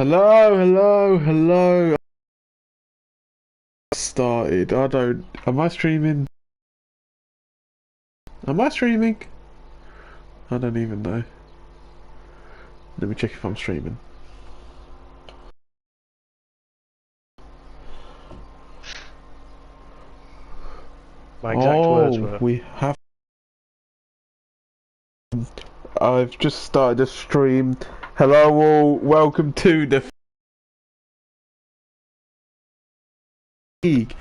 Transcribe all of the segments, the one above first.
Hello, hello, hello. Started. I don't. Am I streaming? Am I streaming? I don't even know. Let me check if I'm streaming. My exact words were. We have. I've just started a stream. Hello all. Welcome to the league.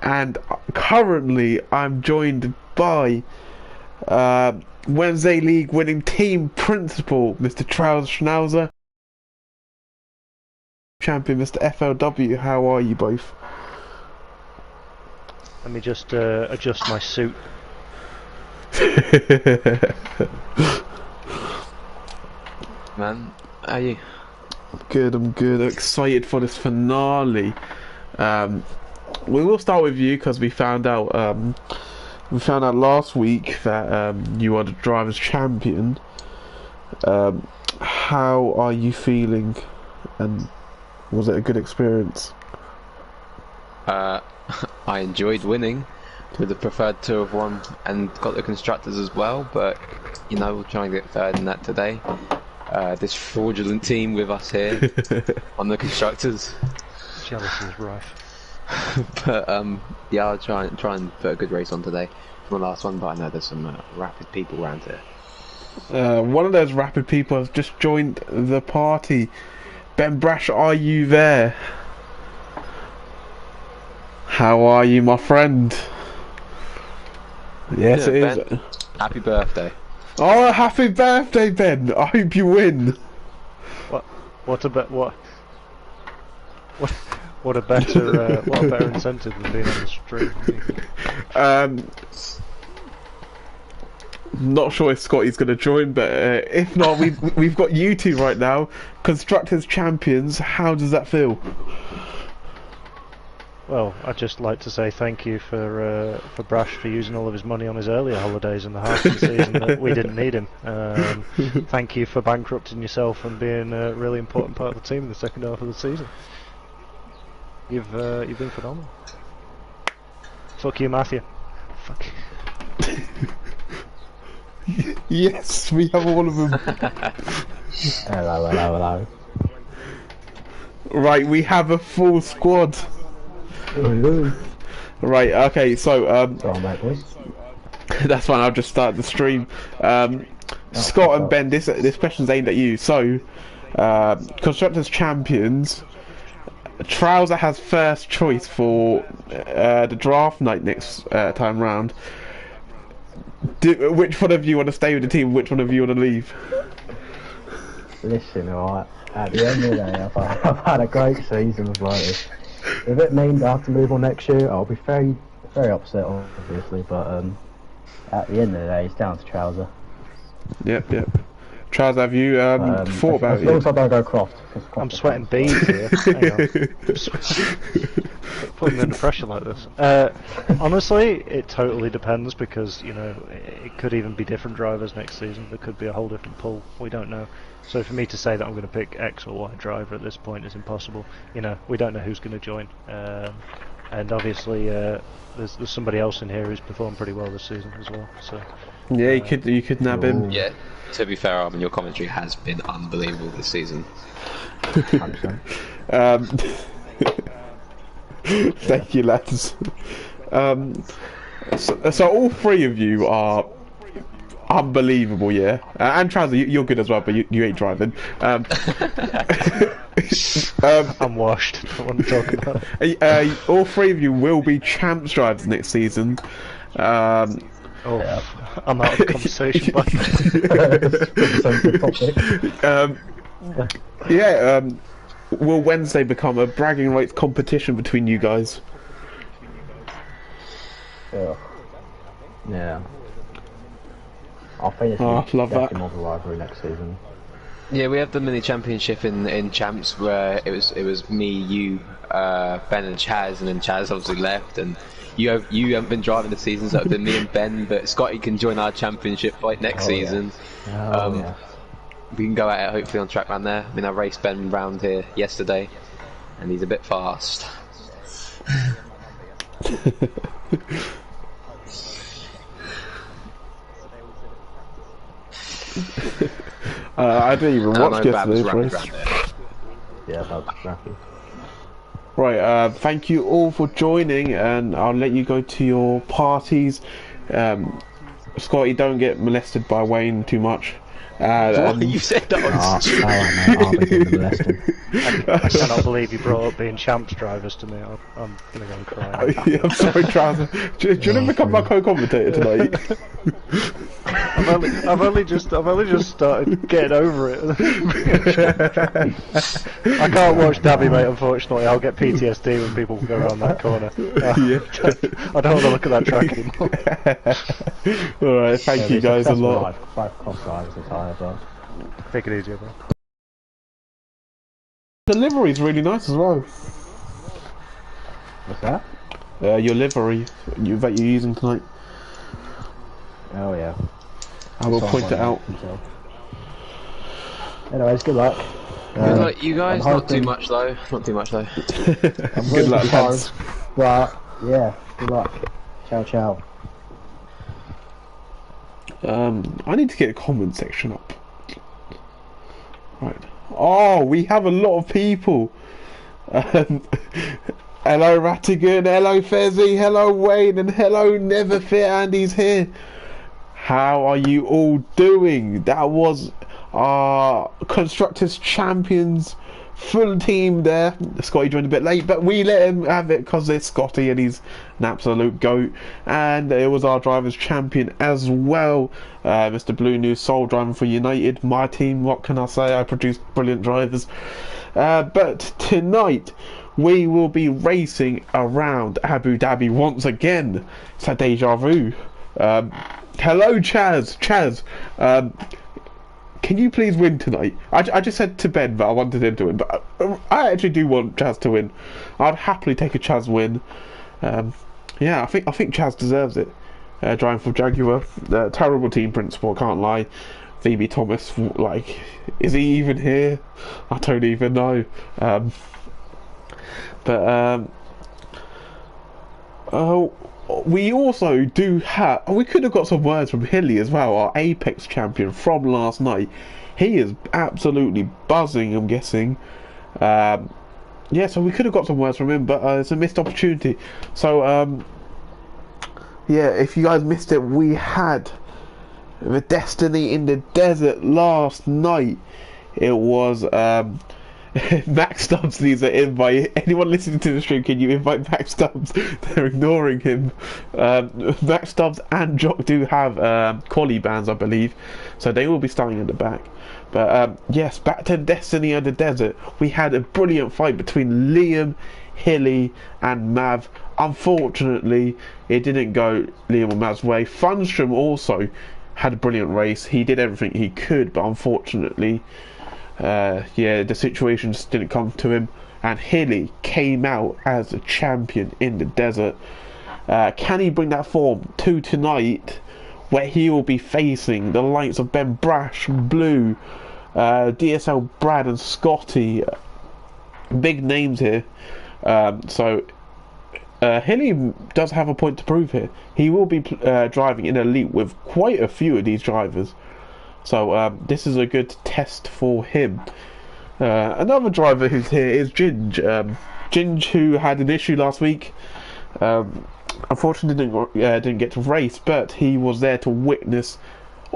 And currently, I'm joined by Wednesday League winning team principal, Mr. Trouser Schnauzer, champion, Mr. FLW. How are you both? Let me just adjust my suit. Man, how are you? Good, I'm good. Excited for this finale. We will start with you because we found out last week that you are the drivers' champion. How are you feeling, and was it a good experience? I enjoyed winning. Would have preferred to have won and got the constructors as well, but you know, we'll try and get third in that today. This fraudulent team with us here on the constructors. Jealousy is rife. But yeah, I'll try and put a good race on today. For my last one, but I know there's some rapid people around here. One of those rapid people has just joined the party. Ben Brash, are you there? How are you, my friend? Yes, Yeah, it is. Ben, happy birthday. Oh, happy birthday, Ben! I hope you win. What a better incentive than being on the stream. Not sure if Scotty's going to join, but if not, we've got you two right now, Constructors champions. How does that feel? Well, I'd just like to say thank you for Brash for using all of his money on his earlier holidays in the half of the season that we didn't need him. Thank you for bankrupting yourself and being a really important part of the team in the second half of the season. You've been phenomenal. Fuck you, Matthew. Fuck. Yes, we have all of them. Hello. Right, we have a full squad. Right, okay, so that's fine. I'll just start the stream. Scott and Ben, this question's aimed at you. So, Constructors champions. Trouser has first choice for the draft night next time round. Which one of you want to stay with the team? Which one of you want to leave? Listen, alright, at the end of the day, I've had a great season as well. If it means I have to move on next year, I'll be very, very upset, obviously, but at the end of the day, it's down to Trouser. Yep. Trouser, have you thought about it? As long as I don't go Croft. I'm sweating beads here. Hang on. Putting me under pressure like this. Honestly, it totally depends because, you know, it could even be different drivers next season. There could be a whole different pool. We don't know. So for me to say that I'm going to pick X or Y driver at this point is impossible. You know, we don't know who's going to join. And obviously, there's somebody else in here who's performed pretty well this season as well. So yeah, you could nab him. Yeah, to be fair, your commentary has been unbelievable this season. Thank you, lads. So all three of you are unbelievable, yeah. And Trouser, you're good as well, but you ain't driving. I'm washed. I don't want to talk about it. All three of you will be champs drivers next season. I'm out of conversation. Will Wednesday become a bragging rights competition between you guys? Yeah. I think it's love that. more of a rivalry next season. Yeah, we have the mini championship in champs where it was me, you, Ben and Chaz, and then Chaz obviously left, and you haven't been driving the season, so it's been me and Ben. But Scotty can join our championship fight next season. Yeah. we can go at it hopefully on track round there. I mean, I raced Ben round here yesterday, and he's a bit fast. I didn't even watch yesterday's race. Yeah, that was rapid. Right, thank you all for joining, and I'll let you go to your parties. Scotty, don't get molested by Wayne too much. You said that on I'll be doing the molesting. I cannot believe you brought up being champs drivers to me. I'm gonna go and cry. I'm sorry, Trouser. Do you want to become my co-commentator tonight? I've only just started getting over it. I can't watch Dabby, mate. Unfortunately, I'll get PTSD when people go around that corner. I don't want to look at that track anymore. All right, thank you guys a lot. 5 cross drivers are tired, but Take it easier, bro. The livery's really nice as well. what's that? Your livery that you're using tonight. Oh yeah. I will point it out. Anyways, good luck. Good luck, you guys. I'm Not too hoping- much though. Not too much though. I'm Good luck, rooting lads. for But yeah, good luck. Ciao, ciao. I need to get a comment section up. Right. Oh, we have a lot of people. Hello Rattigan, hello Fezzy, hello Wayne, and hello Never Fit Andy's here. How are you all doing? That was our Constructors champions full team there. Scotty joined a bit late, but we let him have it because it's Scotty and he's an absolute goat. And it was our drivers champion as well, Mr. Blue News Soul driving for United, my team. What can I say? I produce brilliant drivers. But tonight we will be racing around Abu Dhabi once again. It's a deja vu. Hello Chaz. Can you please win tonight? I just said to Ben that I wanted him to win, but I actually do want Chaz to win. I'd happily take a Chaz win. Yeah, I think Chaz deserves it. Driving for Jaguar, terrible team principal, can't lie. VB Thomas, like, is he even here? I don't even know. We also do have. We could have got some words from Hilly as well, our Apex champion from last night. He is absolutely buzzing, I'm guessing. Yeah, so we could have got some words from him, but it's a missed opportunity. So, yeah, if you guys missed it, we had the Destiny in the Desert last night. It was Max Stubbs needs an invite. Anyone listening to the stream, can you invite Max Stubbs? They're ignoring him. Max Stubbs and Jock do have quali bans, I believe, so they will be starting at the back. But yes, back to Destiny of the Desert. We had a brilliant fight between Liam, Hilly and Mav. Unfortunately, it didn't go Liam or Mav's way. Funstrom also had a brilliant race. He did everything he could, but unfortunately, yeah, the situation just didn't come to him, and Hilly came out as a champion in the desert. Can he bring that form to tonight, where he will be facing the likes of Ben Brash, Blue, DSL Brad and Scotty? Big names here. So Hilly does have a point to prove here. He will be driving in Elite with quite a few of these drivers. So this is a good test for him. Another driver who's here is Ginge. Ginge, who had an issue last week, unfortunately didn't get to race, but he was there to witness.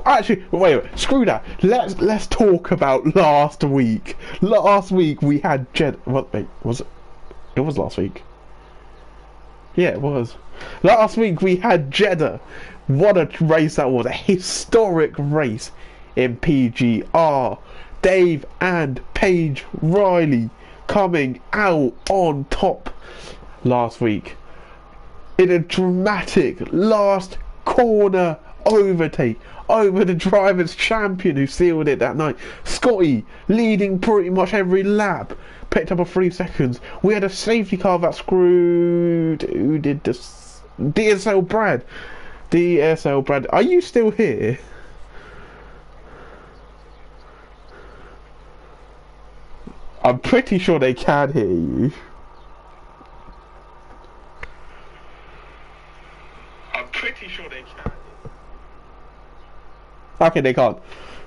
Actually, wait, screw that. Let's talk about last week. Last week we had Jed. What? Wait, was it? It was last week. Yeah, it was. Last week we had Jeddah. What a race that was. A historic race in PGR. Dave and Paige Riley coming out on top last week in a dramatic last corner overtake over the drivers' champion who sealed it that night. Scotty leading pretty much every lap, picked up a 3 seconds. We had a safety car that screwed. Who did this? DSL Brad. DSL Brad. Are you still here? I'm pretty sure they can hear you. I'm pretty sure they can. Okay, they can't.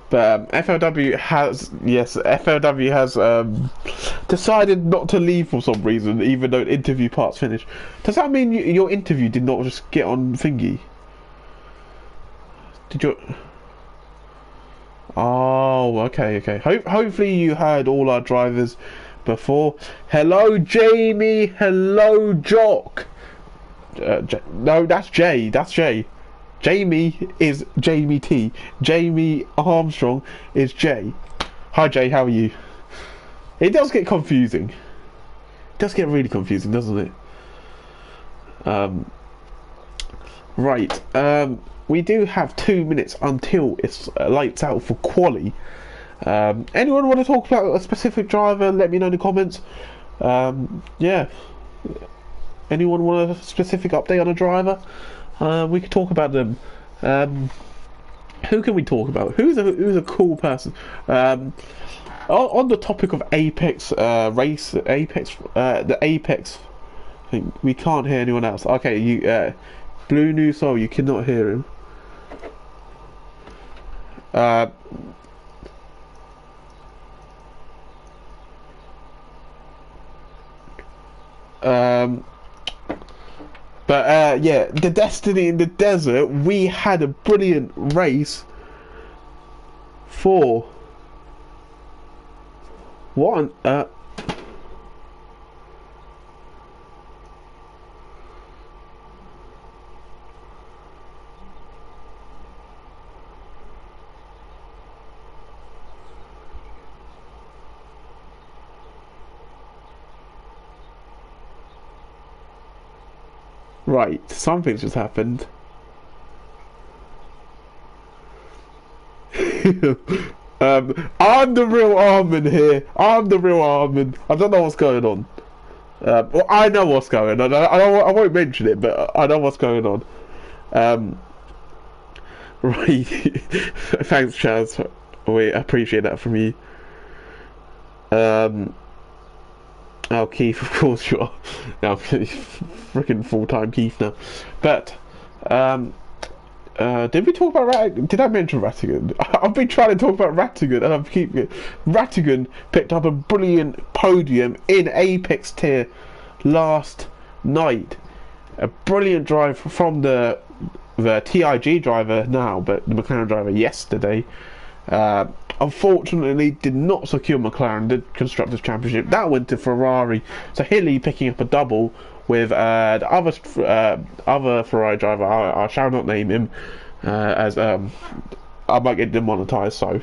But FLW has, yes, FLW has decided not to leave for some reason, even though the interview part's finished. Does that mean your interview did not just get on thingy? Did you? Oh, okay. Hopefully you heard all our drivers before. Hello, Jamie. Hello, Jock. No, that's Jay. That's Jay. Jamie is Jamie T. Jamie Armstrong is Jay. Hi, Jay. How are you? It does get confusing. It does get really confusing, doesn't it? Right. We do have 2 minutes until it's lights out for quali. Anyone want to talk about a specific driver? Let me know in the comments. Yeah. Anyone want a specific update on a driver? We could talk about them. Who can we talk about? Who's a cool person? On the topic of Apex the Apex. I think we can't hear anyone else. Okay, you Blue New Soul, you cannot hear him. But yeah, the Destiny in the Desert, we had a brilliant race for what on right, something's just happened. I'm the real Armin here. I'm the real Armin. I don't know what's going on. Well, I know what's going on. I won't mention it, but I know what's going on. Right. Thanks, Chaz. We appreciate that from you. Oh, Keith, of course you are. Now, freaking full-time Keith now. But, did we talk about Rattigan? Did I mention Rattigan? I've been trying to talk about Rattigan, and Rattigan picked up a brilliant podium in Apex tier last night. A brilliant drive from the TIG driver now, but the McLaren driver yesterday. Unfortunately, did not secure McLaren the Constructors Championship. That went to Ferrari. So Hilly picking up a double with the other Ferrari driver. I shall not name him, as I might get demonetized. So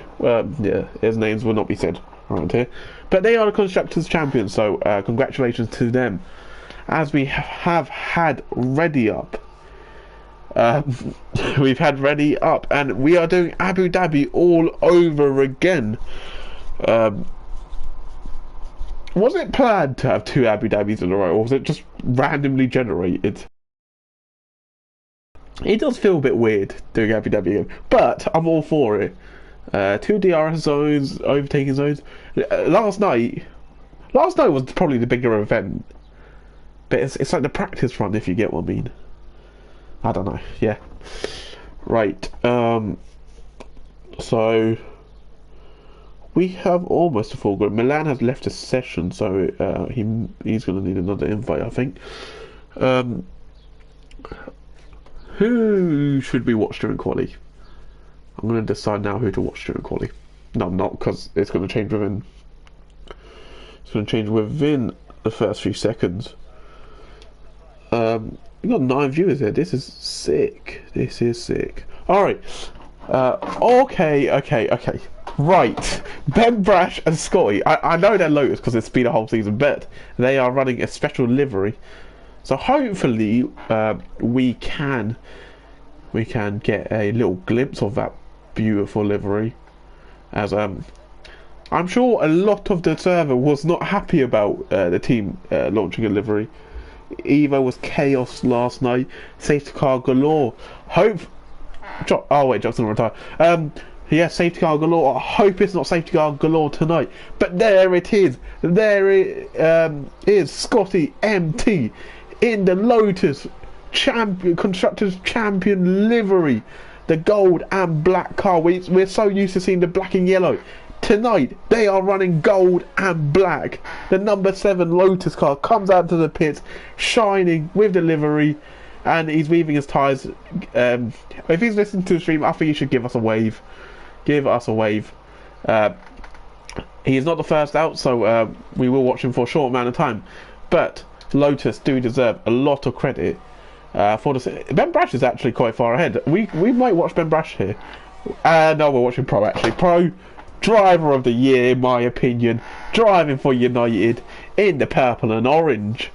yeah, his names will not be said around here. But they are the Constructors Champions. So congratulations to them. As we have had Ready Up. We've had Ready Up, and we are doing Abu Dhabi all over again. Was it planned to have 2 Abu Dhabis in a row, or was it just randomly generated? It does feel a bit weird doing Abu Dhabi again, but I'm all for it. 2 DRS zones, overtaking zones. Last night was probably the bigger event, but it's like the practice run, if you get what I mean. I don't know, yeah. Right, so we have almost a full group. Milan has left a session, so he's going to need another invite, I think. Who should we watch during quali? I'm going to decide now who to watch during quali. No, I'm not, because it's going to change within. It's going to change within the first few seconds. We've got 9 viewers here. This is sick. This is sick. Alright. Okay. Right. Ben Brash and Scotty. I know they're Lotus because it's been a whole season, but they are running a special livery. So hopefully we can get a little glimpse of that beautiful livery. As I'm sure a lot of the server was not happy about the team launching a livery. Evo was chaos last night. Safety car galore. Oh wait, Johnson retire. Yeah, safety car galore. I hope it's not safety car galore tonight. But there it is. There it is. Scotty MT in the Lotus Constructors Champion livery. The gold and black car. We're so used to seeing the black and yellow. Tonight, they are running gold and black. The number 7 Lotus car comes out to the pits, shining with the livery. And he's weaving his tyres. If he's listening to the stream, I think he should give us a wave. Give us a wave. He is not the first out, so we will watch him for a short amount of time. But Lotus do deserve a lot of credit for this. Ben Brash is actually quite far ahead. We might watch Ben Brash here. No, we're watching Pro actually. Pro driver of the year, in my opinion. Driving for United in the purple and orange.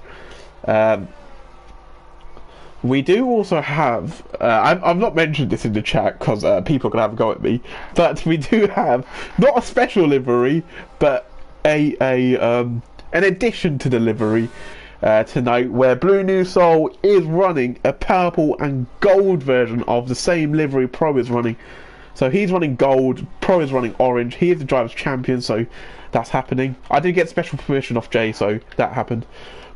We do also have, I've not mentioned this in the chat because people can have a go at me, but we do have not a special livery, but an addition to the livery tonight, where Blue New Soul is running a purple and gold version of the same livery Pro is running. So he's running gold, Pro is running orange. He is the driver's champion, so that's happening. I did get special permission off Jay, so that happened.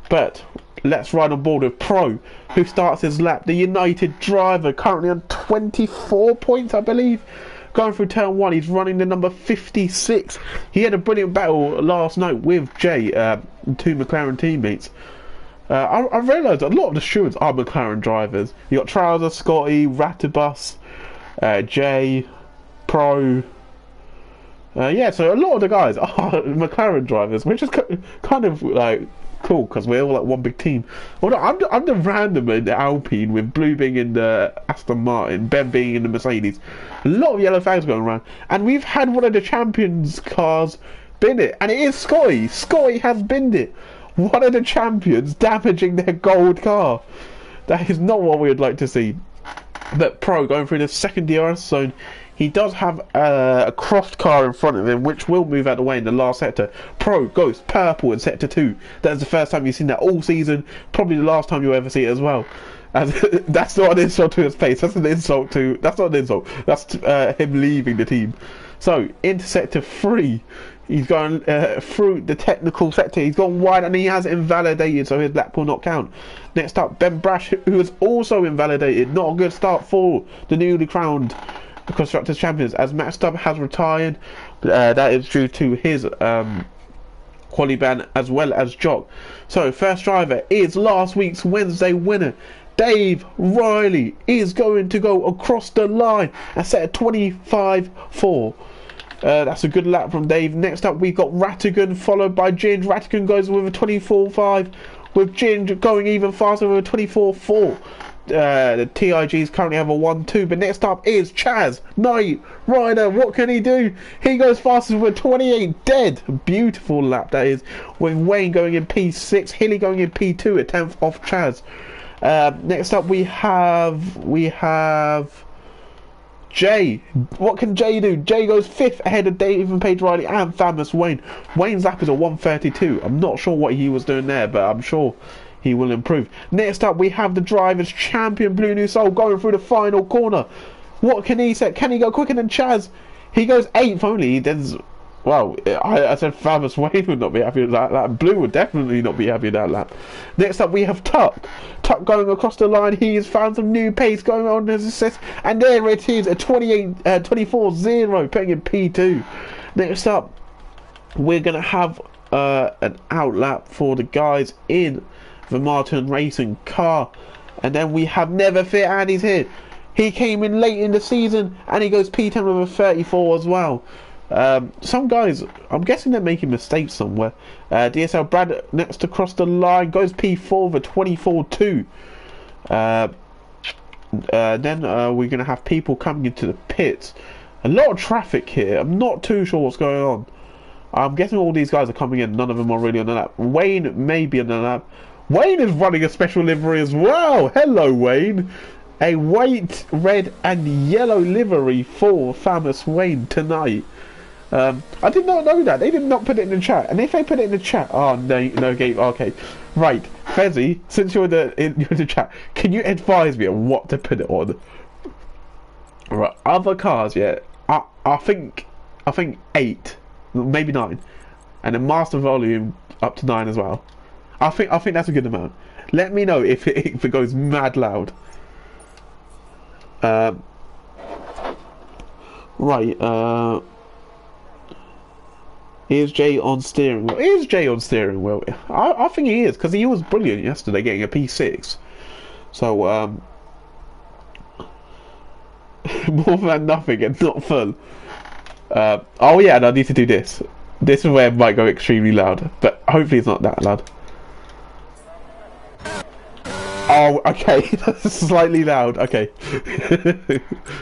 But let's ride on board with Pro, who starts his lap. The United driver, currently on 24 points, I believe. Going through turn 1, he's running the number 56. He had a brilliant battle last night with Jay, 2 McLaren teammates. I realised a lot of the stewards are McLaren drivers. You got Trouser, Scotty, Ratibus, Jay, Pro. Yeah, so a lot of the guys are McLaren drivers, which is kind of like cool because we're all like one big team. Well, I'm the random in the Alpine, with Blue being in the Aston Martin, Ben being in the Mercedes. A lot of yellow flags going around, and we've had one of the champions cars bin it, and it is Scotty. Scotty has binned it. One of the champions damaging their gold car. That is not what we would like to see. But Pro going through the second DRS zone. He does have a crossed car in front of him, which will move out of the way in the last sector. Pro goes purple in sector 2. That's the first time you've seen that all season. Probably the last time you ever see it as well. And that's not an insult to his face. That's an insult to... That's not an insult. That's him leaving the team. So, into sector 3. He's going through the technical sector. He's gone wide and he has invalidated, so his lap will not count. Next up, Ben Brash, who is also invalidated. Not a good start for the newly crowned Constructors champions, as Max Stubb has retired. That is due to his quali ban as well as Jock. So first driver is last week's Wednesday winner. Dave Riley is going to go across the line and set a 25.4. That's a good lap from Dave. Next up we've got Rattigan followed by Ginge. Rattigan goes with a 24.5, with Ginge going even faster with a 24.4. The TIGs currently have a 1-2, but next up is Chaz Knight Ryder. What can he do? He goes fastest with 28 dead. Beautiful lap that is, with Wayne going in P6, Hilly going in P2, a 10th off Chaz. Next up we have Jay. What can Jay do? Jay goes 5th ahead of Dave and Page Riley and Famous Wayne. Wayne's lap is a 1:32. I'm not sure what he was doing there, but I'm sure he will improve. Next up we have the drivers champion Blue New Soul going through the final corner. What can he set? Can he go quicker than Chaz? He goes 8th only. There's, well, I said Famous Wayne would not be happy with that lap. Blue would definitely not be happy with that lap. Next up we have Tuck. Tuck going across the line. He has found some new pace going on his assist, and there it is, a 24.0, putting in P2. Next up we're going to have an outlap for the guys in the Martin Racing car, and then we have Never Fit Andy's here. He came in late in the season and he goes P10 with a 34 as well. Some guys, I'm guessing they're making mistakes somewhere. DSL Brad next across the line goes P4 with a 24.2. Then we're going to have people coming into the pits. A lot of traffic here. I'm not too sure what's going on. I'm guessing all these guys are coming in. None of them are really on the lap. Wayne may be on the lap. Wayne is running a special livery as well. Hello, Wayne. A white, red, and yellow livery for Famous Wayne tonight. I did not know that. They did not put it in the chat. And if they put it in the chat, oh no game. Okay, right, Fezzy, since you're in the chat, can you advise me on what to put it on? Right, other cars, yeah. I think 8, maybe 9, and then master volume up to 9 as well. I think that's a good amount. Let me know if it goes mad loud. Right. Is Jay on steering wheel? Is Jay on steering wheel? I think he is, because he was brilliant yesterday getting a P6. So, more than nothing and not full. Oh yeah, and I need to do this. This is where it might go extremely loud, but hopefully it's not that loud. Oh, okay, that's slightly loud. Okay,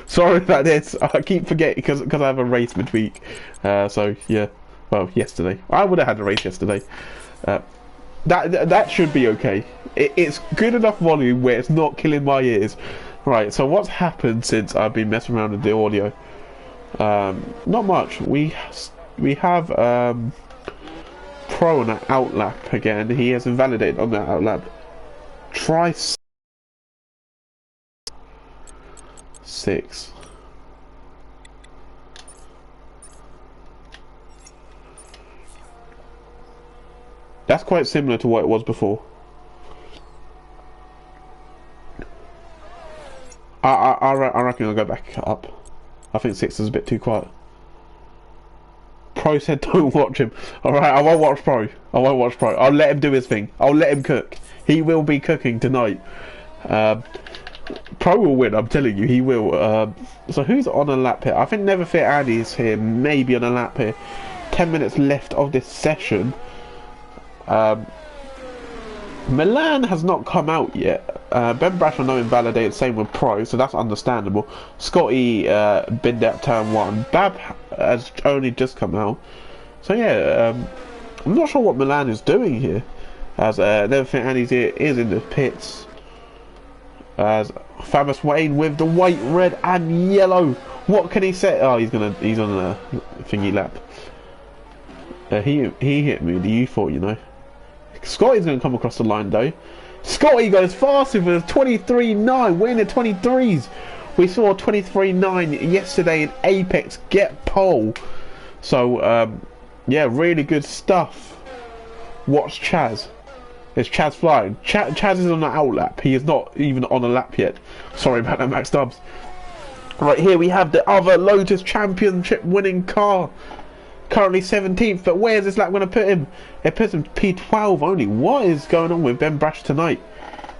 sorry about this. I keep forgetting because I have a race midweek. So yeah, well, yesterday I would have had a race yesterday. That should be okay. It's good enough volume where it's not killing my ears. Right. So what's happened since I've been messing around with the audio? Not much. We have Pro on that outlap again. He has invalidated on that outlap. Try 6. That's quite similar to what it was before. I reckon I'll go back up. I think 6 is a bit too quiet. Pro said don't watch him. Alright, I won't watch Pro. I won't watch Pro. I'll let him do his thing. I'll let him cook. He will be cooking tonight. Pro will win, I'm telling you, he will. So who's on a lap here? I think Never Fit Andy's here, maybe on a lap here. 10 minutes left of this session. Milan has not come out yet. Ben Brash I know invalidated, same with Pro, so that's understandable. Scotty binned out turn 1. Bab has only just come out. So yeah, I'm not sure what Milan is doing here. As Never Fit Andy's here is in the pits. As Famous Wayne with the white, red and yellow. What can he say? Oh, he's on a thingy lap. He hit me with the U4, you know. Scotty's going to come across the line though. Scotty goes faster with a 23.9. We're in the 23s. We saw a 23.9 yesterday in Apex get pole. So yeah, really good stuff. Watch Chaz. It's Chaz flying. Chaz is on the outlap. He is not even on a lap yet. Sorry about that, Max Dubs. Right here we have the other Lotus Championship winning car. Currently 17th, but where's this lap going to put him? It puts him P12 only. What is going on with Ben Brash tonight?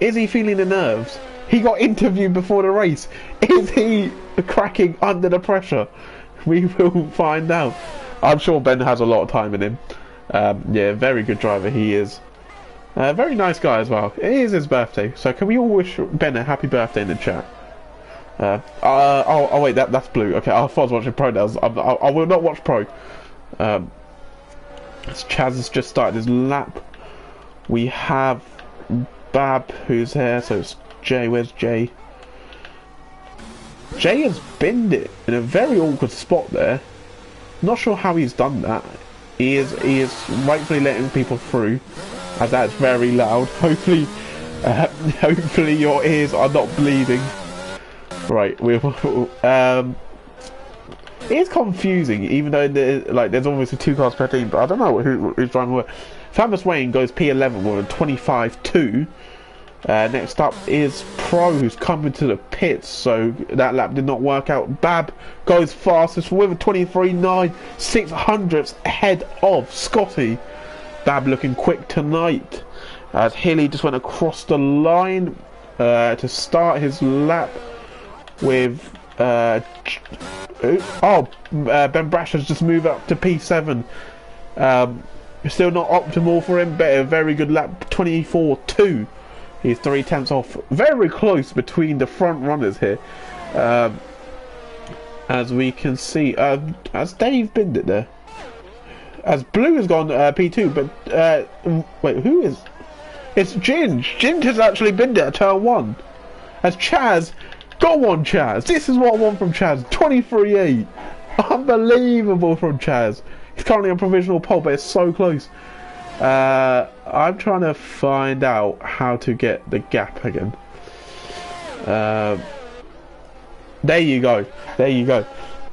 Is he feeling the nerves? He got interviewed before the race. Is he cracking under the pressure? We will find out. I'm sure Ben has a lot of time in him. Yeah, very good driver he is. Very nice guy as well. It is his birthday, so can we all wish Ben a happy birthday in the chat? Oh wait, that's Blue. Okay, I thought I was watching Pro now. I will not watch Pro. Chaz has just started his lap. We have Bab who's here, so it's Jay. Where's Jay? Jay has binned it in a very awkward spot there. Not sure how he's done that. He is rightfully letting people through, as that's very loud. Hopefully your ears are not bleeding. Right, it is confusing, even though there's obviously 2 cars per team, but I don't know who's driving what. Famous Wayne goes P11 with a 25.2. Next up is Pro, who's coming to the pits, so that lap did not work out. Bab goes fastest with a 23.9, 600ths ahead of Scotty. Bab looking quick tonight, as Hilly just went across the line to start his lap with Ben Brash has just moved up to P7. Still not optimal for him, but a very good lap, 24.2. He's 3/10 off. Very close between the front runners here. As we can see, has Dave binned it there? As Blue has gone P2, but wait, who is? It's Ginge. Ginge has actually binned it at turn 1. As Chaz, go on Chaz. This is what I want from Chaz. 23.8. Unbelievable from Chaz. He's currently on provisional pole, but it's so close. I'm trying to find out how to get the gap again. There you go. There you go.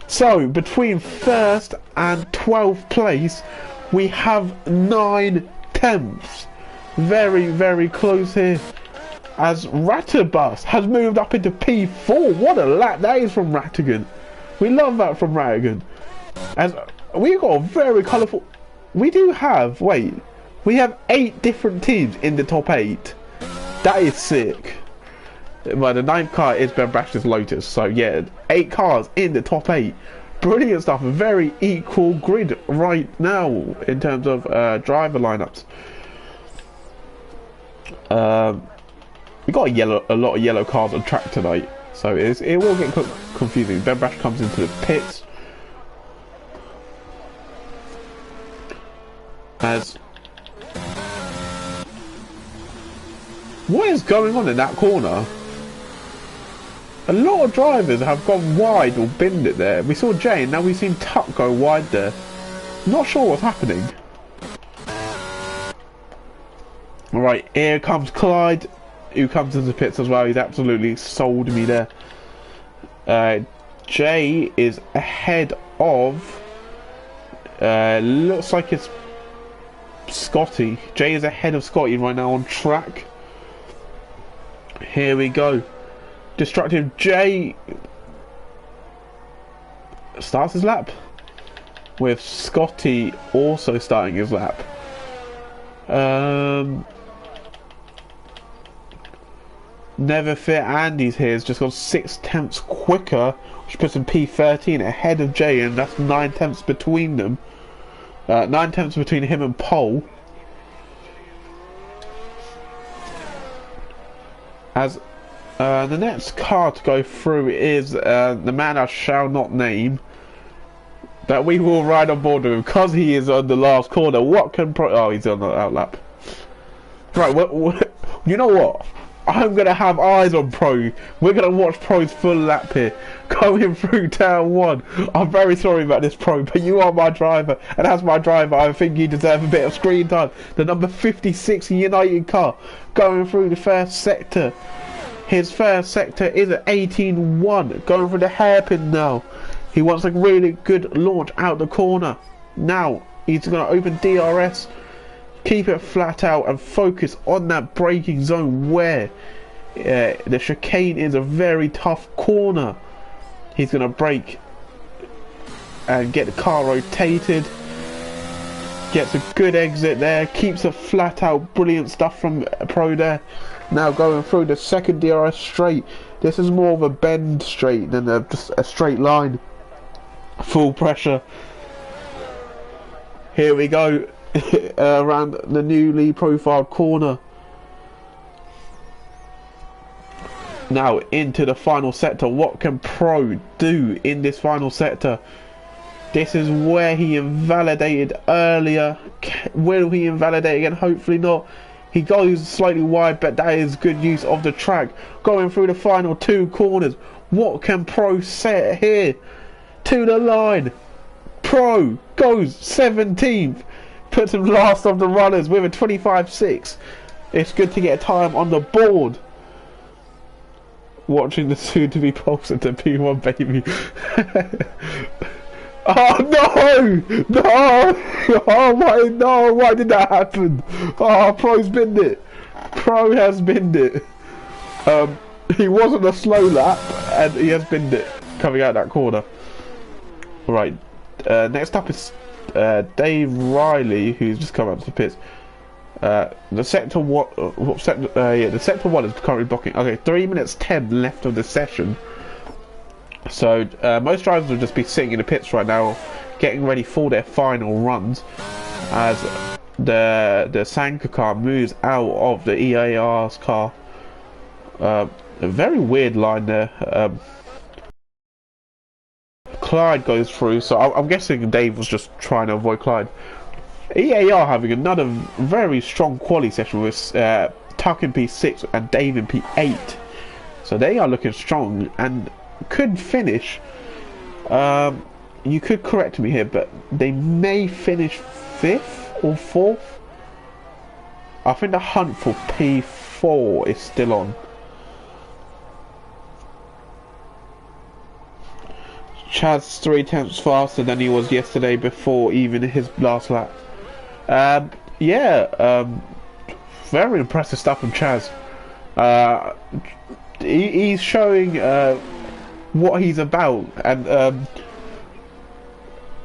So between 1st and 12th place, we have 9 tenths. Very, very close here. As Ratterbus has moved up into P4. What a lap that is from Rattigan. We love that from Rattigan. As we've got a very colourful... We do have... Wait. We have 8 different teams in the top 8. That is sick. Well, the 9th car is Ben Brash's Lotus. So yeah, 8 cars in the top 8. Brilliant stuff. A very equal grid right now in terms of driver lineups. We got a lot of yellow cars on track tonight, so it will get confusing. Ben Brash comes into the pits as what is going on in that corner? A lot of drivers have gone wide or binned it there. We saw Jay, and now we've seen Tuck go wide there. Not sure what's happening. Alright, here comes Clyde, who comes into the pits as well. He's absolutely sold me there. Jay is ahead of... looks like it's Scotty. Jay is ahead of Scotty right now on track. Here we go. Destructive Jay starts his lap, with Scotty also starting his lap. Never Fit Andy's here has just got 6 tenths quicker, which puts him P13 ahead of Jay, and that's 9 tenths between them. 9 tenths between him and Pole. As the next car to go through is the man I shall not name, that we will ride on board with him because he is on the last corner. What can oh, he's on the outlap. Right, you know what? I'm going to have eyes on Pro. We're going to watch Pro's full lap here. Going through turn 1. I'm very sorry about this, Pro, but you are my driver. And as my driver, I think you deserve a bit of screen time. The number 56 United car going through the first sector. His first sector is at 18.1. Going through the hairpin now. He wants a really good launch out the corner. Now, he's going to open DRS. Keep it flat out and focus on that braking zone where the chicane is a very tough corner. He's going to brake and get the car rotated. Gets a good exit there. Keeps it flat out. Brilliant stuff from Pro there. Now going through the second DRS straight. This is more of a bend straight than just a straight line. Full pressure. Here we go. Around the newly profiled corner. Now into the final sector. What can Pro do in this final sector? This is where he invalidated earlier. Will he invalidate again? Hopefully not. He goes slightly wide, but that is good use of the track. Going through the final 2 corners. What can Pro set here? To the line. Pro goes 17th. Puts him last of the runners with a 25.6. It's good to get a time on the board. Watching the soon-to-be pulse into P1, baby. Oh no! No! Oh my no! Why did that happen? Oh, Pro's binned it. Pro has binned it. He wasn't a slow lap, and he has binned it coming out that corner. Right. Next up is Dave Riley, who's just come up to the pits. The sector one, the sector 1 is currently blocking. Okay, 3 minutes 10 left of the session. So most drivers will just be sitting in the pits right now, getting ready for their final runs, as the Sanka car moves out of the EAR's car. A very weird line there. Clyde goes through, so I'm guessing Dave was just trying to avoid Clyde. EAR having another very strong quali session with Tuck in P6 and Dave in P8. So they are looking strong and could finish. You could correct me here, but they may finish 5th or 4th. I think the hunt for P4 is still on. Chaz 3 tenths faster than he was yesterday before even his last lap. Very impressive stuff from Chaz. He's showing what he's about, and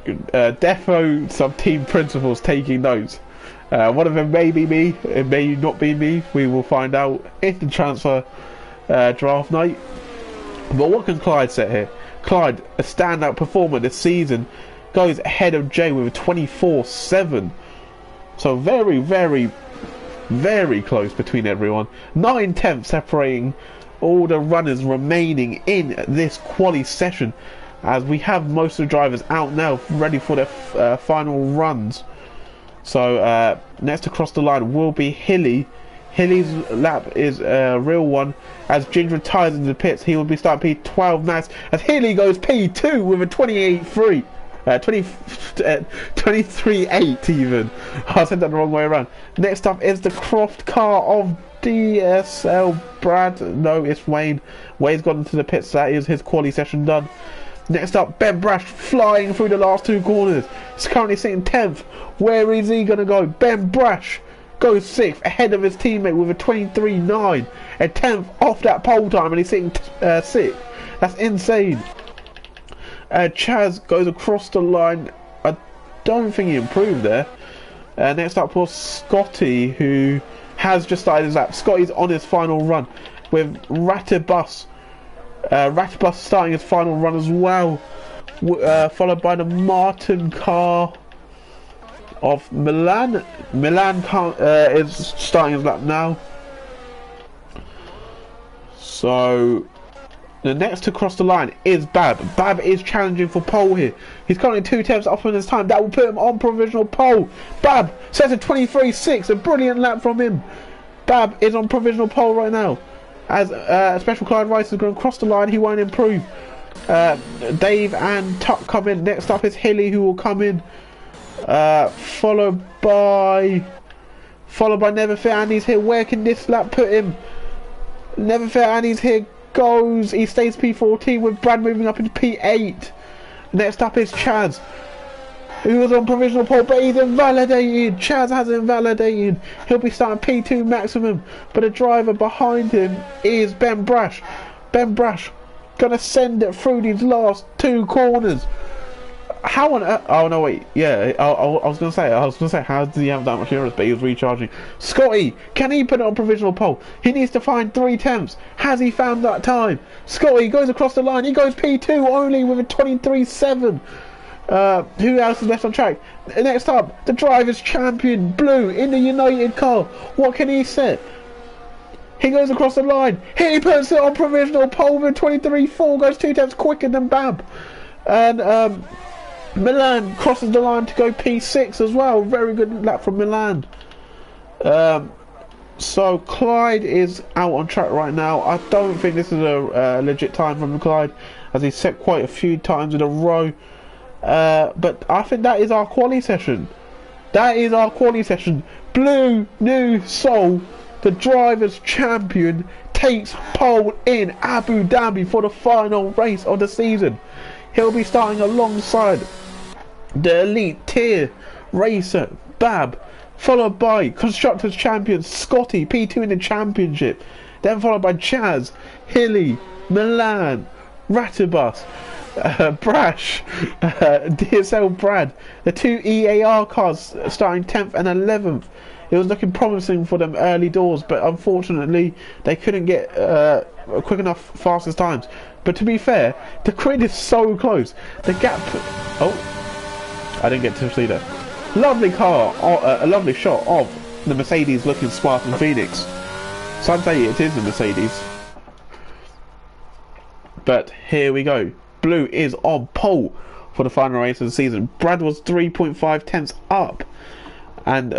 defo some team principals taking notes. One of them may be me, it may not be me. We will find out in the transfer draft night. But what can Clyde set here? Clyde, a standout performer this season, goes ahead of Jay with a 24-7. So very, very, very close between everyone. 9 tenths separating all the runners remaining in this quali session, as we have most of the drivers out now ready for their final runs. So next to cross the line will be Hilly. Hilly's lap is a real one, as Ginger retires into the pits. He will be starting P12 next, as Hilly goes P2 with a 28.3. 23.8 even. I said that the wrong way around. Next up is the Croft car of DSL Brad. No, it's Wayne. Wayne's gone into the pits. That is his quali session done. Next up, Ben Brash flying through the last 2 corners. He's currently sitting 10th. Where is he going to go? Ben Brash goes 6th, ahead of his teammate with a 23.9. A 10th off that pole time, and he's sitting 6th. That's insane. Chaz goes across the line. I don't think he improved there. Next up was Scotty, who has just started his lap. Scotty's on his final run with Ratibus. Ratibus starting his final run as well, followed by the Martin car of Milan. Milan is starting his lap now. So the next to cross the line is Bab. Bab is challenging for pole here. He's currently 2 tenths off in his time. That will put him on provisional pole. Bab sets a 23.6. A brilliant lap from him. Bab is on provisional pole right now. As Special Clyde Rice is going to cross the line, he won't improve. Dave and Tuck come in. Next up is Hilly, who will come in. Followed by Never Fair Andy's here. Where can this lap put him? Never Fair Andy's here goes. He stays P14 with Brad moving up into P8. Next up is Chaz, who was on provisional pole, but he's invalidated. Chaz has invalidated. He'll be starting P2 maximum, but the driver behind him is Ben Brash. Ben Brash gonna send it through these last 2 corners. How on earth? Oh no, wait. Yeah, I was gonna say. How does he have that much endurance? But he was recharging. Scotty, can he put it on provisional pole? He needs to find 3 tenths. Has he found that time? Scotty goes across the line. He goes P2 only with a 23.7. Who else is left on track? Next up, the drivers' champion, Blue, in the United car. What can he set? He goes across the line. He puts it on provisional pole with 23.4. Goes 2 tenths quicker than Bab. And Milan crosses the line to go P6 as well. Very good lap from Milan. So Clyde is out on track right now. I don't think this is a legit time from Clyde, as he set quite a few times in a row. But I think that is our quali session. That is our quali session. Blue New Soul, the drivers' champion, takes pole in Abu Dhabi for the final race of the season. He'll be starting alongside the elite tier racer Bab, followed by Constructors champion Scotty, P2 in the championship, then followed by Chaz, Hilly, Milan, Ratibus, Brash, DSL Brad. The 2 EAR cars starting 10th and 11th. It was looking promising for them early doors, but unfortunately they couldn't get quick enough fastest times. But to be fair, the grid is so close. The gap... Oh, I didn't get to see that. Lovely car, a lovely shot of the Mercedes looking smart and Phoenix. Some say it is the Mercedes. But here we go. Blue is on pole for the final race of the season. Brad was 3.5 tenths up, and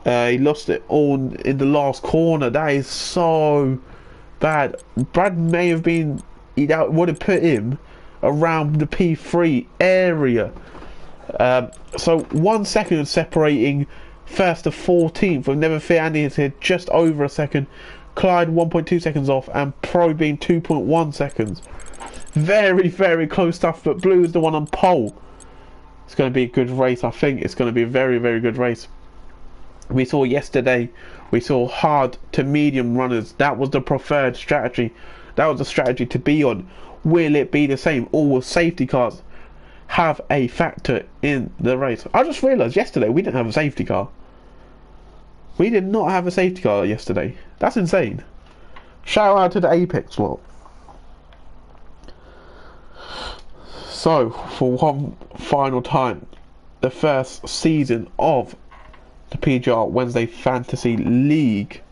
he lost it all in the last corner. That is so bad. Brad may have been, would have put him around the P3 area. So 1 second separating first to 14th, with Never Fear Andy is here just over a second. Clyde 1.2 seconds off, and Pro being 2.1 seconds. Very, very close stuff, but blue is the one on pole. It's going to be a good race. I think it's going to be a very, very good race. We saw yesterday, we saw hard to medium runners. That was the preferred strategy. That was the strategy to be on. Will it be the same, or will safety cars have a factor in the race? I just realised yesterday we didn't have a safety car. We did not have a safety car yesterday. That's insane. Shout out to the Apex lot. So, for one final time, the first season of the PGR Wednesday Fantasy League.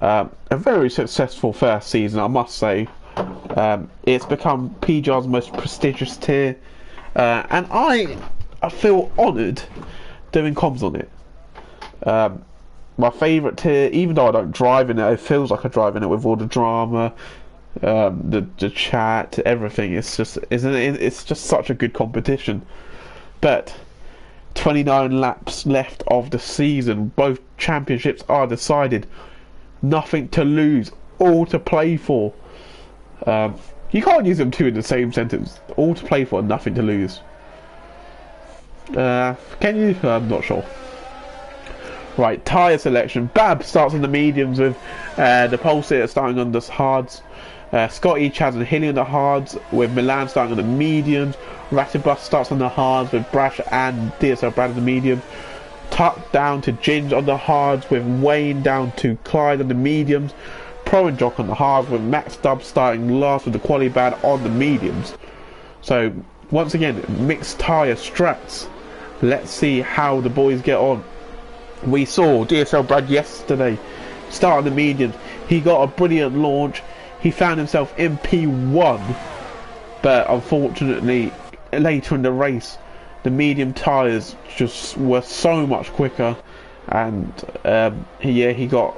A very successful first season, I must say. It's become PGR's most prestigious tier, and I feel honoured doing comms on it. My favourite tier, even though I don't drive in it, it feels like I drive in it with all the drama, the chat, everything. It's just, isn't it? It's just such a good competition. But 29 laps left of the season. Both championships are decided. Nothing to lose, all to play for. You can't use them two in the same sentence. All to play for, nothing to lose. Can you? I'm not sure. Right, tyre selection. Bab starts on the mediums with the pole sitter starting on the hards. Scotty, Chaz and Hilly on the hards, with Milan starting on the mediums. Ratibus starts on the hards with Brash and DSL Brad on the mediums. Tuck down to Ginge on the hards, with Wayne down to Clyde on the mediums. Pro and Jock on the hards, with Max Stubbs starting last with the quali band on the mediums. So once again, mixed tyre strats. Let's see how the boys get on. We saw DSL Brad yesterday start on the mediums. He got a brilliant launch. He found himself in P1, but unfortunately later in the race the medium tyres just were so much quicker, and he got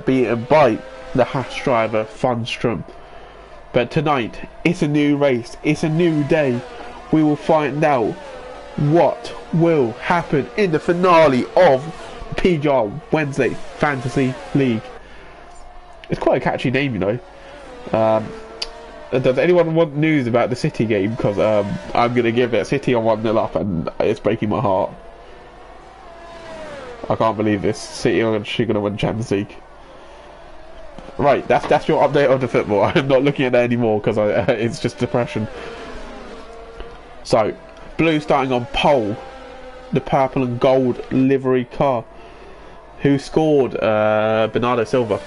beaten by the Haas driver Funstrom. But tonight it's a new race, it's a new day. We will find out what will happen in the finale of PGR Wednesday Fantasy League. It's quite a catchy name, you know. Does anyone want news about the City game? Because I'm going to give it City on 1-0 up, and it's breaking my heart. I can't believe this. City are actually going to win Champions League. Right, that's your update on the football. I'm not looking at that anymore because it's just depression. So, blue starting on pole, the purple and gold livery car. Who scored? Bernardo Silva.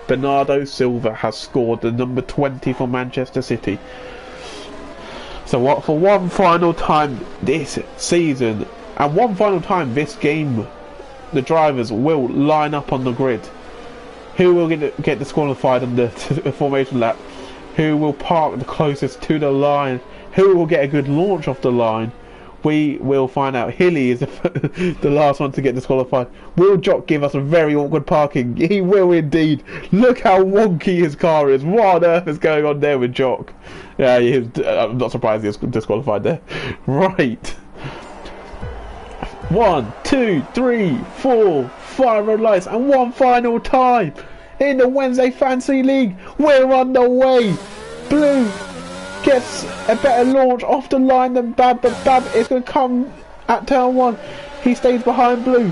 Bernardo Silva has scored the number 20 for Manchester City. So what, for one final time this season and one final time this game, the drivers will line up on the grid. Who will get disqualified on the formation lap? Who will park the closest to the line? Who will get a good launch off the line? We will find out. Hilly is the last one to get disqualified. Will Jock give us a very awkward parking? He will indeed. Look how wonky his car is. What on earth is going on there with Jock? Yeah, I'm not surprised he was disqualified there. Right. 1, 2, 3, 4, 5 red lights, and one final time in the Wednesday Fantasy League. We're on the way. Blue gets a better launch off the line than Bab, but Bab is going to come at turn 1. He stays behind blue.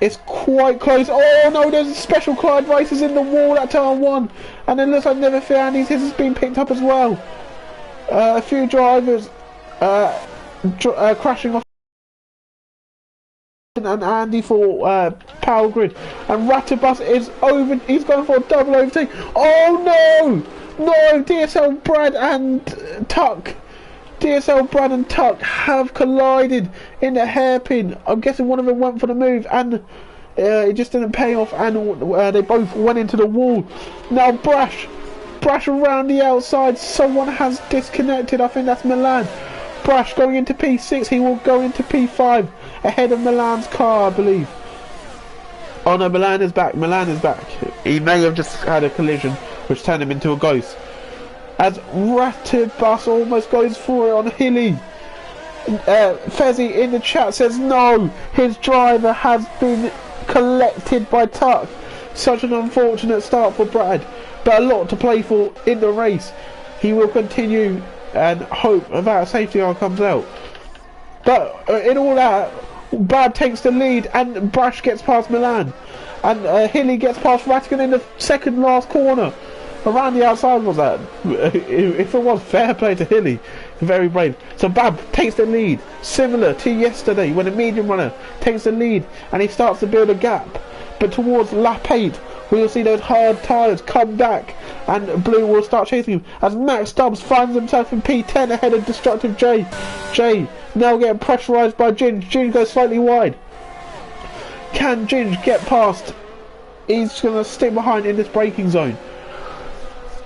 It's quite close. Oh no, there's a special Clyde Rice in the wall at turn 1, and it looks like Never Fear Andy's his has been picked up as well. A few drivers crashing off, and Andy for power grid, and Ratibus is over. He's going for a double overtake. Oh no! No, DSL Brad and Tuck have collided in the hairpin. I'm guessing one of them went for the move, and it just didn't pay off, and they both went into the wall. Now Brash around the outside. Someone has disconnected. I think that's Milan. Brash going into P6. He will go into P5 ahead of Milan's car, I believe. Oh no, Milan is back. He may have just had a collision which turned him into a ghost, as Ratibus almost goes for it on Hilly. Fezzi in the chat says no, his driver has been collected by Tuck. Such an unfortunate start for Brad, but a lot to play for in the race. he will continue and hope that a safety car comes out. But in all that, Bab takes the lead and Brash gets past Milan. And Hilly gets past Vatican in the second last corner. Around the outside was that. If it was, fair play to Hilly. Very brave. So Bab takes the lead. Similar to yesterday when a medium runner takes the lead and he starts to build a gap. But towards lap 8, we will see those hard tyres come back and Blue will start chasing him as Max Stubbs finds himself in P10 ahead of Destructive J. J now getting pressurised by Ginge. Ginge goes slightly wide. Can Ginge get past? He's going to stick behind in this braking zone.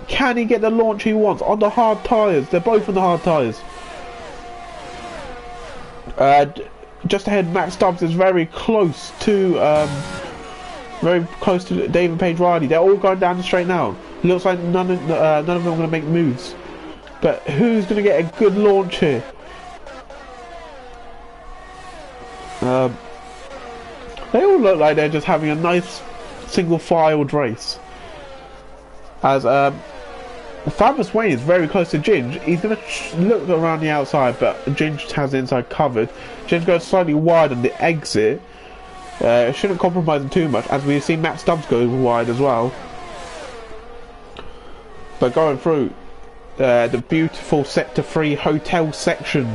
Can he get the launch he wants on the hard tyres? They're both on the hard tyres. Just ahead, Max Stubbs is very close to David Page Riley. They're all going down the straight now. Looks like none of them are going to make moves. But who's going to get a good launch here? They all look like they're just having a nice single-filed race. As Fabulous Wayne is very close to Ginge. He's going to look around the outside, but Ginge has the inside covered. Ginge goes slightly wide on the exit. Shouldn't compromise him too much, as we've seen Matt Stubbs go wide as well. But going through the beautiful Sector 3 hotel section,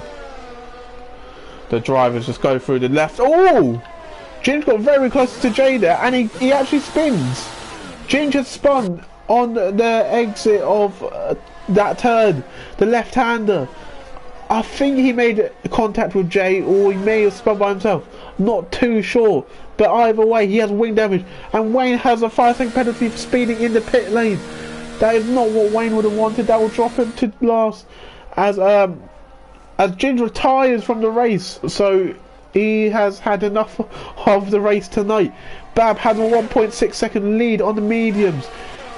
the drivers just go through the left. Oh! Ginge got very close to Jay there, and he actually spins. Ginge has spun on the exit of that turn, the left-hander. I think he made contact with Jay, or he may have spun by himself. Not too sure, but either way, he has wing damage, and Wayne has a 5-second penalty for speeding in the pit lane. That is not what Wayne would have wanted. That will drop him to last, as Ginge retires from the race. So he has had enough of the race tonight. Bab has a 1.6 second lead on the mediums.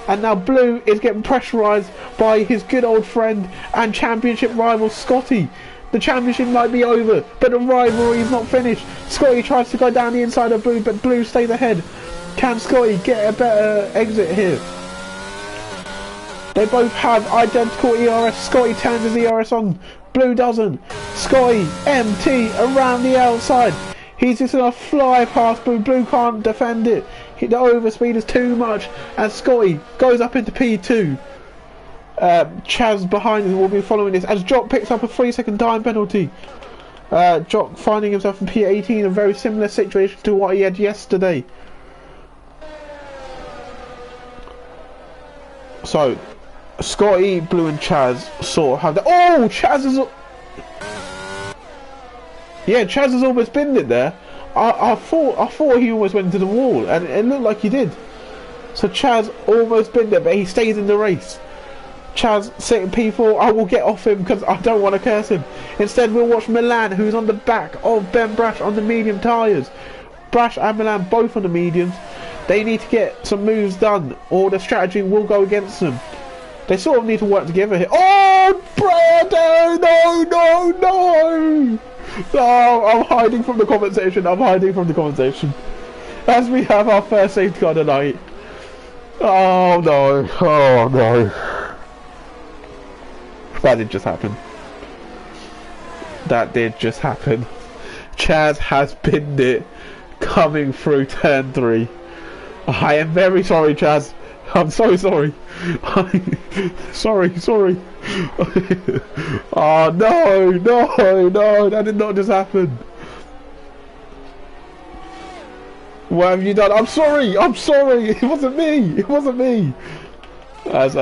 And now Blue is getting pressurised by his good old friend and championship rival Scotty. The championship might be over, but the rivalry is not finished. Scotty tries to go down the inside of Blue, but Blue stays ahead. Can Scotty get a better exit here? They both have identical ERS. Scotty turns his ERS on. Blue doesn't. Scotty, MT, around the outside. He's just going to fly past Blue. Blue can't defend it. The overspeed is too much. And Scotty goes up into P2. Chaz behind him will be following this as Jock picks up a 3-second time penalty. Jock finding himself in P18, a very similar situation to what he had yesterday. So, Scotty, Blue and Chaz sort of have the... Oh! Chaz is... Yeah, Chaz has almost binned it there. I thought he almost went into the wall, and it looked like he did. So Chaz almost binned it, but he stays in the race. Chaz sitting P4, I will get off him because I don't want to curse him. Instead, we'll watch Milan, who's on the back of Ben Brash on the medium tyres. Brash and Milan both on the mediums. They need to get some moves done, or the strategy will go against them. They sort of need to work together here. Oh, Brado! No! No, I'm hiding from the conversation. As we have our first safety car tonight. Oh no. That did just happen. Chaz has pinned it coming through turn 3. I am very sorry, Chaz. I'm so sorry. Sorry. Oh no, that did not just happen. What have you done? I'm sorry. It wasn't me. As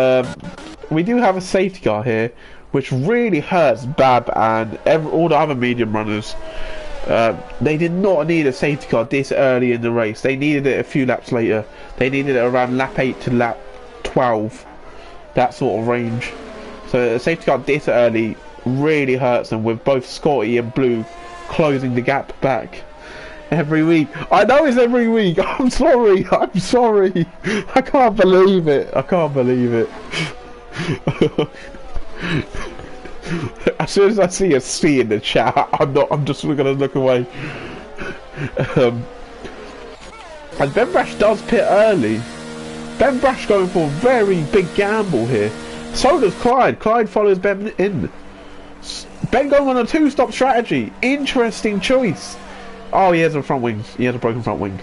we do have a safety car here, which really hurts Bab and all the other medium runners. They did not need a safety car this early in the race. They needed it a few laps later. They needed it around lap 8 to lap 12, that sort of range. So a safety car this early really hurts them, with both Scotty and Blue closing the gap back every week. I know it's every week. I'm sorry. I can't believe it. As soon as I see a C in the chat, I'm just gonna look away. And Ben Brash does pit early. Ben Brash going for a very big gamble here. So does Clyde. Clyde follows Ben in. Ben going on a two-stop strategy. Interesting choice. Oh, he has a front wing. He has a broken front wing.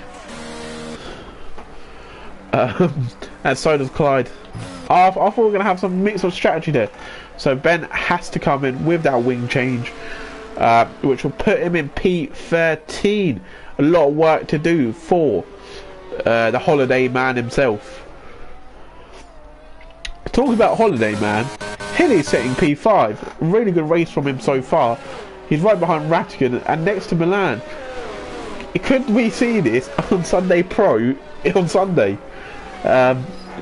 And so does Clyde. I thought we were going to have some mix of strategy there. So Ben has to come in with that wing change, which will put him in P13. A lot of work to do for the holiday man himself. Talking about holiday man, Hilly's setting P5. Really good race from him so far. He's right behind Rattigan and next to Milan. Could we see this on Sunday Pro on Sunday?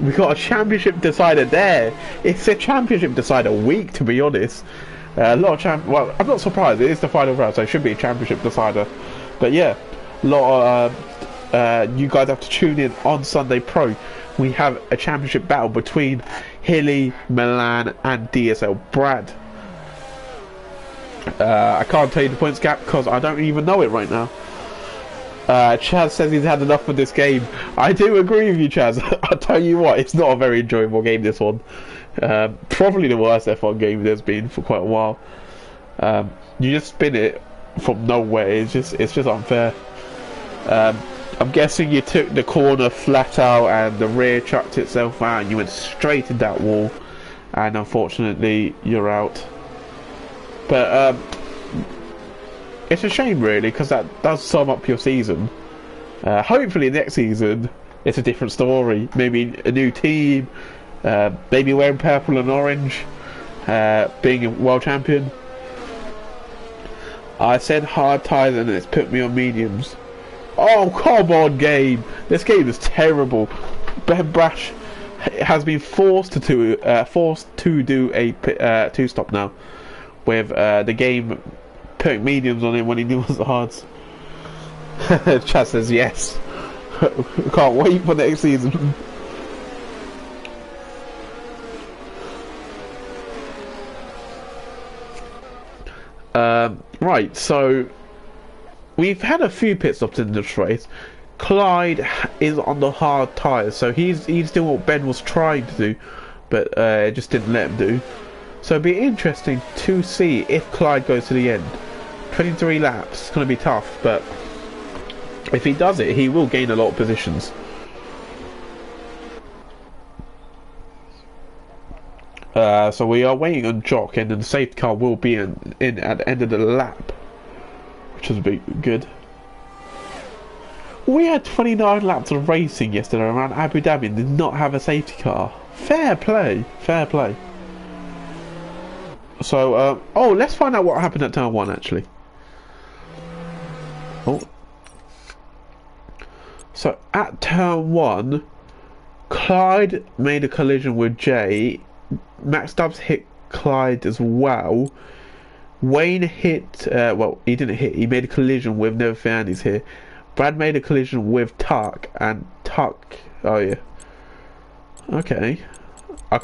We got a championship decider there. It's a championship decider week, to be honest. A lot of well, I'm not surprised. It is the final round, so it should be a championship decider. But yeah, a lot of you guys have to tune in on Sunday Pro. We have a championship battle between Hilly, Milan, and DSL Brad. I can't tell you the points gap because I don't even know it right now. Chaz says he's had enough of this game. I do agree with you, Chaz. I'll tell you what, it's not a very enjoyable game, this one. Probably the worst F1 game there's been for quite a while. You just spin it from nowhere. It's just unfair. I'm guessing you took the corner flat out and the rear chucked itself out and you went straight in that wall, and unfortunately you're out. But it's a shame really, because that does sum up your season. Hopefully next season it's a different story. Maybe a new team, maybe wearing purple and orange, being a world champion. I said hard tyres and it's put me on mediums. Oh, come on, game! This game is terrible. Ben Brash has been forced to do a two-stop now, with the game putting mediums on him when he was the hards. Chad says yes. Can't wait for next season. Right, so we've had a few pit stops in this race. Clyde is on the hard tyres, so he's doing what Ben was trying to do, but just didn't let him do. So it'd be interesting to see if Clyde goes to the end. 23 laps, it's going to be tough, but if he does it, he will gain a lot of positions. So we are waiting on Jock, and then the safety car will be in at the end of the lap, which is a bit good. We had 29 laps of racing yesterday around Abu Dhabi and did not have a safety car. Fair play, fair play. So, oh, let's find out what happened at turn 1 actually. Oh. So at turn 1, Clyde made a collision with Jay. Max Stubbs hit Clyde as well. Wayne hit, well, he didn't hit, he made a collision with Never Fiandy's here. Brad made a collision with Tuck, and Tuck, oh yeah. Okay. I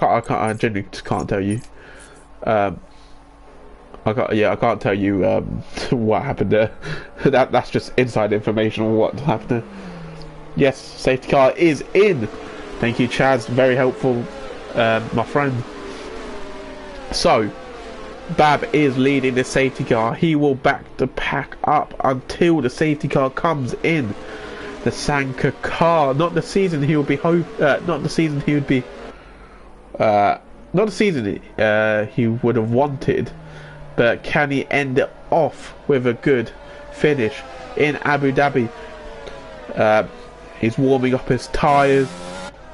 genuinely just can't tell you. I can't tell you what happened there. That's just inside information on what happened there. Yes, safety car is in. Thank you, Chaz. Very helpful, my friend. So, Bab is leading the safety car. He will back the pack up until the safety car comes in. The Sanka car, not the season he would be he would have wanted, but can he end it off with a good finish in Abu Dhabi? He's warming up his tyres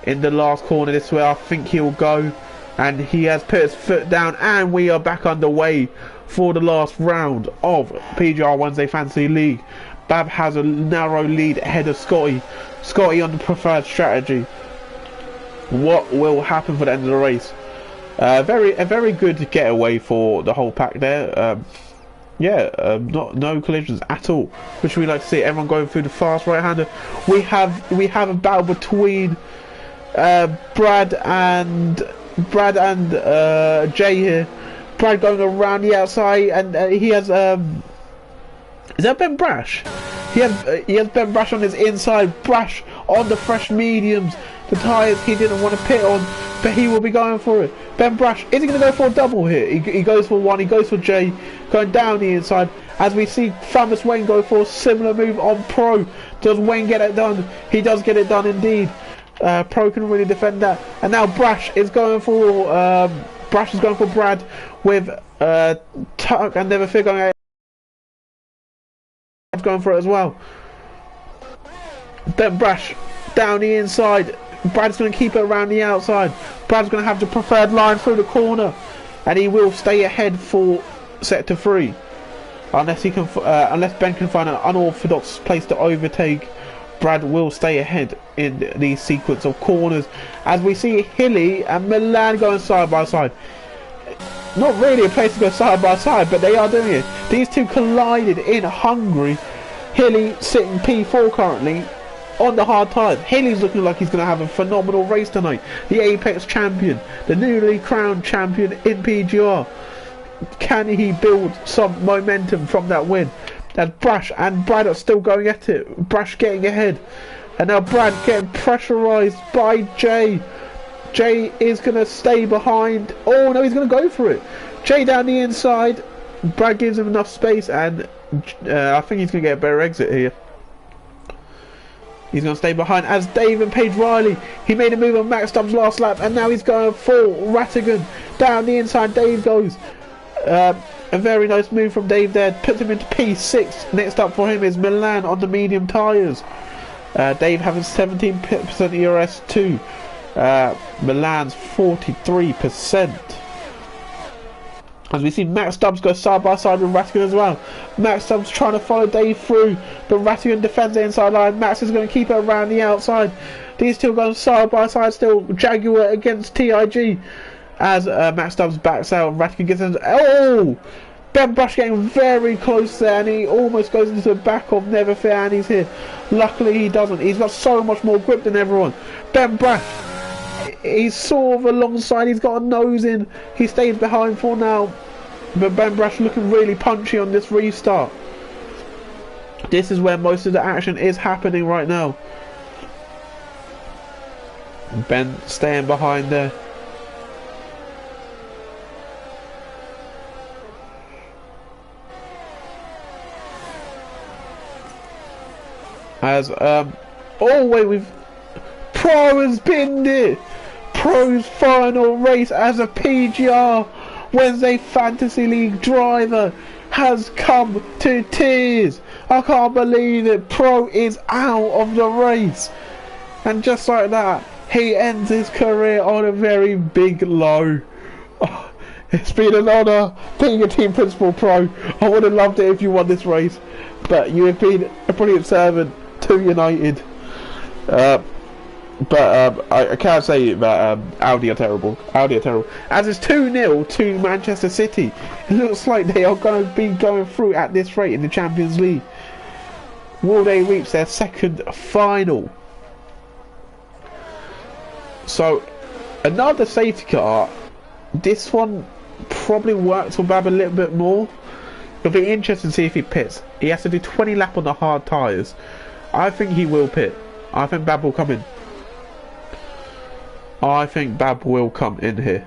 in the last corner. This way I think he'll go, and he has put his foot down, and we are back underway for the last round of PGR Wednesday Fantasy League. Bab has a narrow lead ahead of Scotty. Scotty on the preferred strategy. What will happen for the end of the race? A very good getaway for the whole pack there. No collisions at all, which we like to see. Everyone going through the fast right-hander. We have a battle between Brad and Jay here. Brad going around the outside, and he has Is that Ben Brash? He has Ben Brash on his inside. Brash on the fresh mediums. The tyres he didn't want to pit on, but he will be going for it. Ben Brash, is he going to go for a double here? He goes for one, he goes for J, going down the inside. As we see Famous Wayne go for a similar move on Pro. Does Wayne get it done? He does get it done indeed. Pro can really defend that. And now Brash is going for Brad with Tuck and Never Fear going for it as well. Ben Brash down the inside. Brad's going to keep it around the outside. Brad's going to have the preferred line through the corner, and he will stay ahead for sector 3, unless he can, unless Ben can find an unorthodox place to overtake. Brad will stay ahead in the sequence of corners, as we see Hilly and Milan going side by side. Not really a place to go side by side, but they are doing it. These two collided in Hungary. Hilly sitting P4 currently on the hard tyres. Hilly's looking like he's going to have a phenomenal race tonight. The Apex champion, the newly crowned champion in PGR. Can he build some momentum from that win? As Brash and Brad are still going at it. Brash getting ahead. And now Brad getting pressurised by Jay. Jay is going to stay behind. Oh no, he's going to go for it. Jay down the inside. Brad gives him enough space, and I think he's going to get a better exit here. He's going to stay behind as Dave and Paige Riley. He made a move on Max Stubbs last lap, and now he's going for Rattigan. Down the inside, Dave goes. A very nice move from Dave there. Puts him into P6. Next up for him is Milan on the medium tyres. Dave having 17% ERS too. Milan's 43%. As we see Max Stubbs go side by side with Rattigan as well. Max Stubbs trying to follow Dave through, but Rattigan defends the inside line. Max is going to keep it around the outside. These two going side by side still. Jaguar against TIG as Max Stubbs backs out and Rattigan gets in. Oh! Ben Brash getting very close there, and he almost goes into the back of Never Fear, and he's here. Luckily he doesn't. He's got so much more grip than everyone. Ben Brash, he's sort of alongside, he's got a nose in. He stays behind for now, but Ben Brash looking really punchy on this restart. This is where most of the action is happening right now. Ben staying behind there. As oh wait, we've Pro has binned it. Pro's final race as a PGR Wednesday Fantasy League driver has come to tears. I can't believe it. Pro is out of the race, and just like that, he ends his career on a very big low. Oh, it's been an honour being a team principal, Pro. I would have loved it if you won this race, but you have been a brilliant servant to United. But I can't say that Audi are terrible. Audi are terrible. As it's 2-0 to Manchester City. It looks like they are going to be going through at this rate in the Champions League. Will they reach their second final? So, another safety car. This one probably works for Bab a little bit more. It'll be interesting to see if he pits. He has to do 20 laps on the hard tyres. I think he will pit. I think Bab will come in. I think Bab will come in here.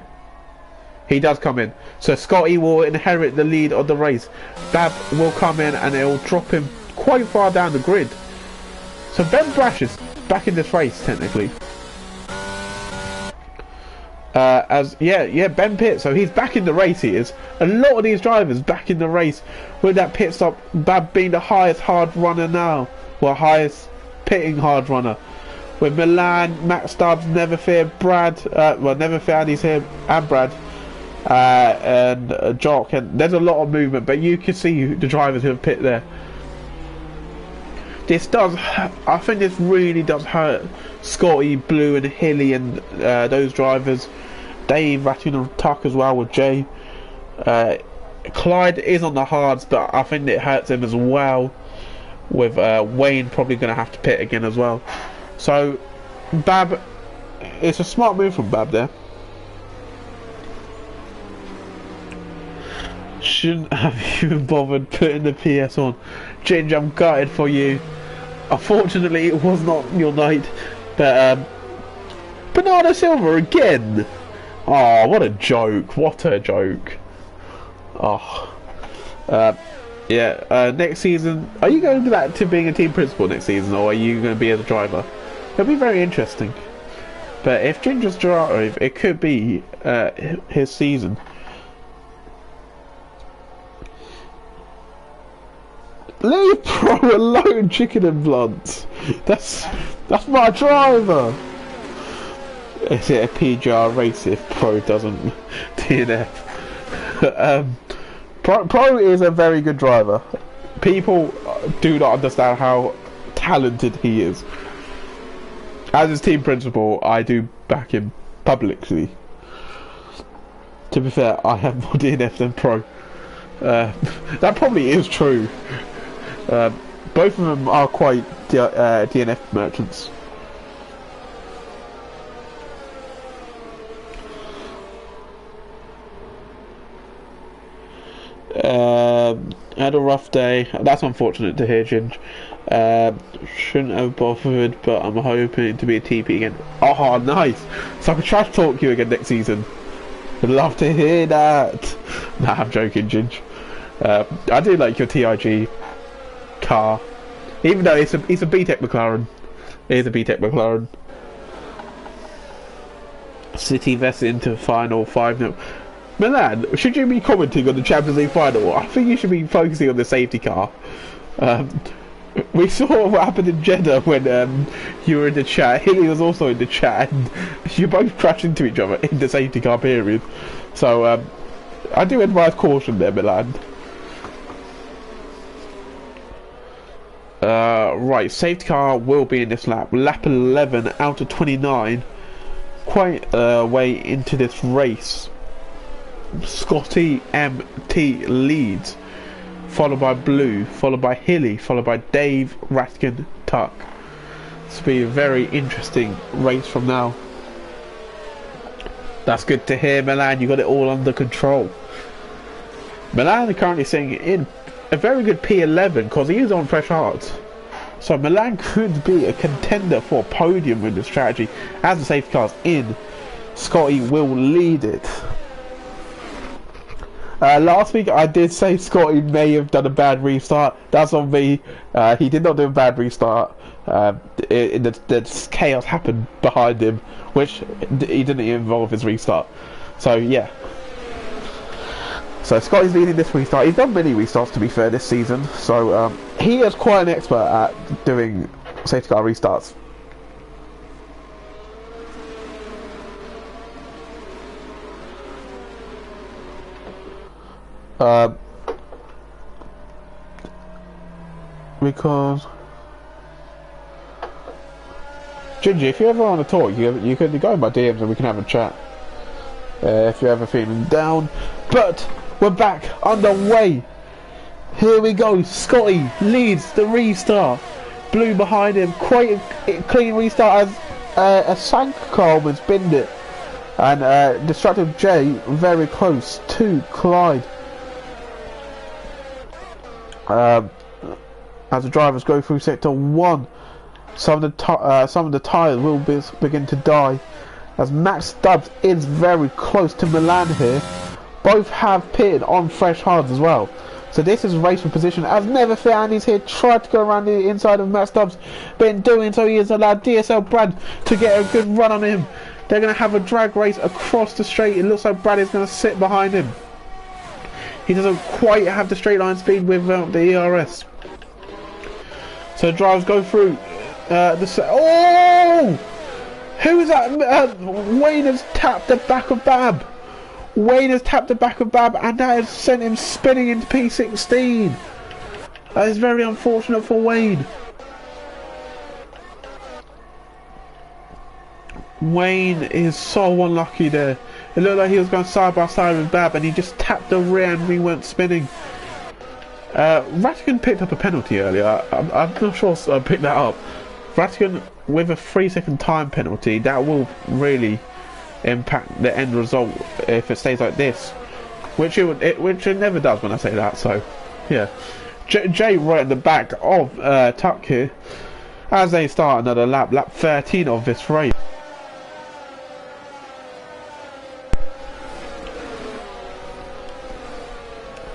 He does come in. So Scotty will inherit the lead of the race. Bab will come in and it will drop him quite far down the grid. So Ben Brash is back in this race technically. Ben Pitt, so he's back in the race. He is. A lot of these drivers back in the race with that pit stop. Bab being the highest hard runner now. Well, highest pitting hard runner. With Milan, Max Stubbs, Never Fear, Brad, Never Fear, Andy's here, and Brad, and Jock, and there's a lot of movement, but you can see the drivers who have pit there. This does, I think this really does hurt Scotty, Blue, and Hilly, and those drivers. Dave, Rattigan, and Tuck as well with Jay. Clyde is on the hards, but I think it hurts him as well. With Wayne probably going to have to pit again as well. So Bab, it's a smart move from Bab there. Shouldn't have even bothered putting the PS on. Ginge, I'm gutted for you. Unfortunately, it was not your night. But, Bernardo Silva again! Oh, what a joke. What a joke. Oh. Yeah, next season, are you going back to being a team principal next season, or are you going to be as a driver? It'll be very interesting. But if Ginger's drive, it could be his season. Leave Pro alone, Chicken and Blunts. That's my driver. Is it a PGR race if Pro doesn't DNF? Pro is a very good driver. People do not understand how talented he is. As his team principal, I do back him publicly. To be fair, I have more DNF than Pro. That probably is true. Both of them are quite DNF merchants. Had a rough day. That's unfortunate to hear, Ginge. Shouldn't have bothered, but I'm hoping to be a TP again. Oh, nice! So I can trash talk you again next season. I'd love to hear that. Nah, I'm joking, Ginge. I do like your TIG car, even though it's a BTEC McLaren. It is a BTEC McLaren. City vested into final 5-0. Milan, should you be commenting on the Champions League final? I think you should be focusing on the safety car. We saw what happened in Jeddah when you were in the chat. Hilly was also in the chat, and you both crashed into each other in the safety car period. So I do advise caution there, Milan. Right, safety car will be in this lap. Lap 11 out of 29. Quite a way into this race. Scotty MT leads, followed by Blue, followed by Hilly, followed by Dave, Ratkin, Tuck. This will be a very interesting race from now. That's good to hear, Milan. You got it all under control. Milan are currently sitting in a very good P11 because he is on fresh hearts. So Milan could be a contender for a podium with this strategy. As the safety car's in, Scotty will lead it. Last week I did say Scotty may have done a bad restart. That's on me. He did not do a bad restart. The chaos happened behind him, which he didn't involve his restart. So yeah. So Scotty's leading this restart. He's done many restarts, to be fair, this season. So he is quite an expert at doing safety car restarts. Because Gingy, if you ever want to talk, you could go in my DMs and we can have a chat. If you're ever feeling down. But we're back underway. Here we go. Scotty leads the restart. Blue behind him. Quite a clean restart as a Sank Coleman's binned it. And Destructive J very close to Clyde. As the drivers go through sector 1, some of the tyres will begin to die. As Max Stubbs is very close to Milan here. Both have pitted on fresh hards as well. So this is race for position. As Never Fit Andy's here, tried to go around the inside of Max Stubbs, but in doing so he has allowed DSL Brad to get a good run on him. They're going to have a drag race across the straight. It looks like Brad is going to sit behind him. He doesn't quite have the straight line speed with the ERS. So drivers go through oh! Who is that? Wayne has tapped the back of Bab. Wayne has tapped the back of Bab, and that has sent him spinning into P16. That is very unfortunate for Wayne. Wayne is so unlucky there. It looked like he was going side by side with Bab, and he just tapped the rear and we went spinning. Rattigan picked up a penalty earlier. I'm not sure I picked that up. Rattigan with a 3-second time penalty, that will really impact the end result if it stays like this. which it never does when I say that. So, yeah, Jay right at the back of Tuck here as they start another lap 13 of this race.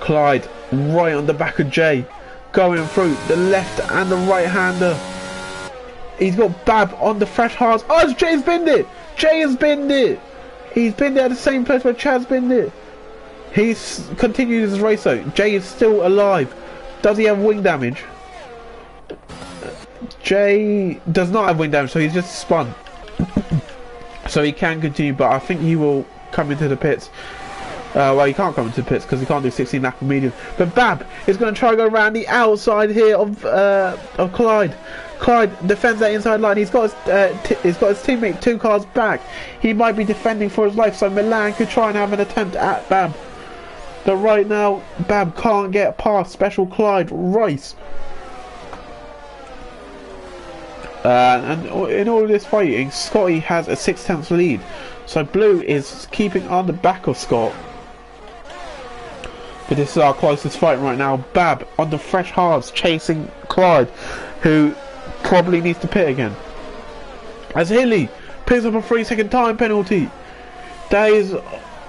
Clyde right on the back of Jay, going through the left and the right hander. He's got Bab on the fresh hards. Oh, Jay's binned it! Jay has binned it! He's been there at the same place where Chad's binned it. He's continued his race though. Jay is still alive. Does he have wing damage? Jay does not have wing damage, so he's just spun. So he can continue, but I think he will come into the pits. Well, he can't come into the pits because he can't do 16 lap of medium. But Bab is going to try to go around the outside here of Clyde. Clyde defends that inside line. He's got his teammate 2 cars back. He might be defending for his life, so Milan could try and have an attempt at Bab. But right now, Bab can't get past Special Clyde Rice. And in all of this fighting, Scotty has a 6/10 lead. So Blue is keeping on the back of Scott. But this is our closest fight right now. Bab on the fresh hards chasing Clyde, who probably needs to pit again. As Hilly picks up a 3-second time penalty. That is...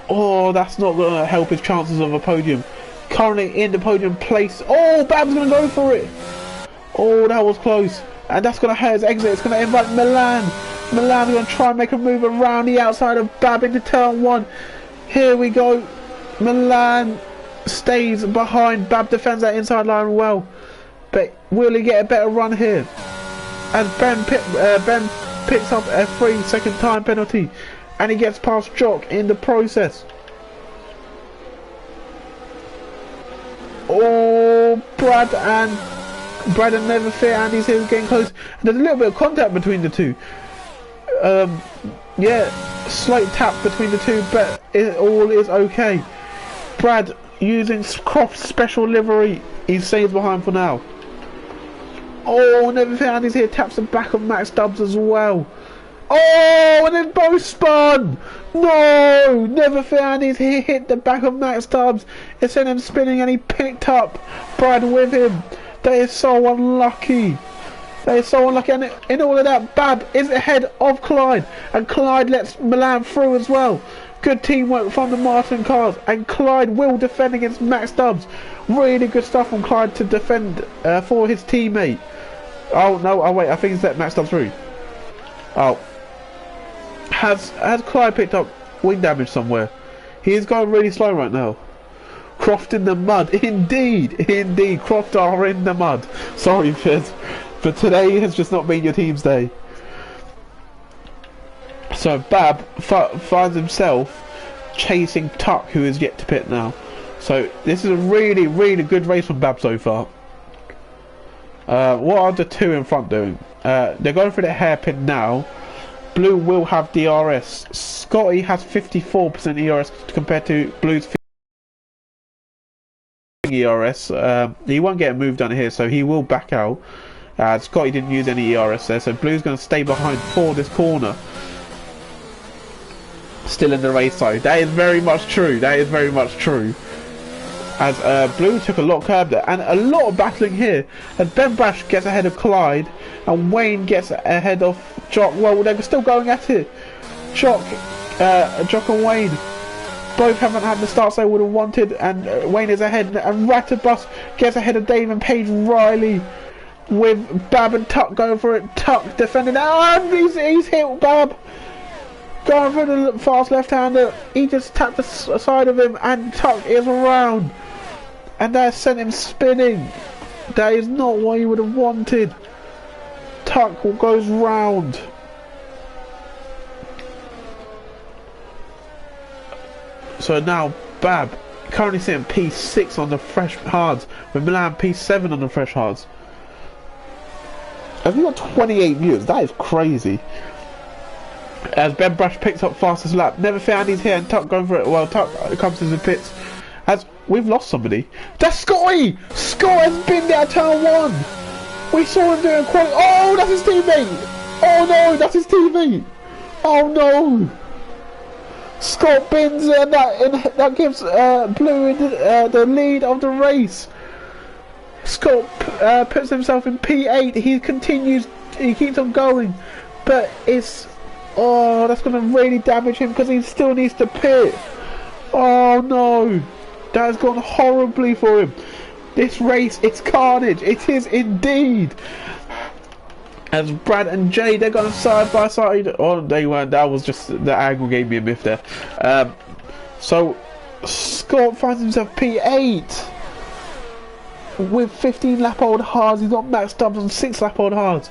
Oh, that's not going to help his chances of a podium. Currently in the podium place. Oh, Bab's going to go for it. Oh, that was close. And that's going to hurt his exit. It's going to invite Milan. Milan's going to try and make a move around the outside of Bab into turn 1. Here we go. Milan stays behind. Bab defends that inside line well. But will he get a better run here? As Ben picks up a 3-second time penalty. And he gets past Jock in the process. Oh, Brad and Neverfear, Andy's here getting close. And there's a little bit of contact between the two. Yeah, slight tap between the two, but it all is okay. Brad using Croft's special livery. He stays behind for now. Oh, Neverfear, Andy's here, taps the back of Max Stubbs as well. Oh, and then both spun! No! Neverfear Andy's here, hit the back of Max Stubbs. It sent him spinning and he picked up Brad with him. That is so unlucky. That is so unlucky. And in all of that, Bab is ahead of Clyde. And Clyde lets Milan through as well. Good teamwork from the Martin cars. And Clyde will defend against Max Stubbs. Really good stuff from Clyde to defend for his teammate. Oh, no. Oh, wait. I think he's let Max Stubbs through. Oh. Has Clyde picked up wing damage somewhere? He is going really slow right now. Croft in the mud. Indeed. Croft are in the mud. Sorry, Fizz. But today has just not been your team's day. So Bab finds himself chasing Tuck, who is yet to pit now. So this is a really, really good race from Bab so far. What are the two in front doing? They're going for the hairpin now. Blue will have DRS. Scotty has 54% ERS compared to Blue's ERS. He won't get a move done here, so he will back out. Scotty didn't use any ERS there, so Blue's going to stay behind for this corner. Still in the race though. That is very much true. As Blue took a lot of curb there, and a lot of battling here. As Ben Brash gets ahead of Clyde, and Wayne gets ahead of Jock. Well, they're still going at it. Jock and Wayne both haven't had the starts they would have wanted, and Wayne is ahead, and Ratterbus gets ahead of Dave and Paige Riley, with Bab and Tuck going for it. Tuck defending. Oh, he's hit Bab. Going for the fast left-hander. He just tapped the side of him, and Tuck is around. And that sent him spinning. That is not what he would have wanted. Tuck goes round. So now Bab currently sitting P6 on the fresh hards, with Milan P7 on the fresh hards. Have you got 28 viewers? That is crazy. As Ben Brush picks up fastest lap, Neverfear Andy's here and Tuck going for it. Well, Tuck comes to the pits. As we've lost somebody. That's Scotty! Scott has been there at turn 1. We saw him doing quite. Oh, that's his teammate! Oh no, that's his teammate! Oh no! Scott bins and that gives Blue the lead of the race. Scott puts himself in P8. He keeps on going, but it's that's going to really damage him because he still needs to pit. Oh no, that has gone horribly for him. This race, it's carnage. It is indeed. As Brad and Jay, they're going side by side. Oh, they weren't. That was just the angle gave me a miff there. So Scott finds himself P8 with 15 lap old hards. He's got maxed up on 6 lap old hards.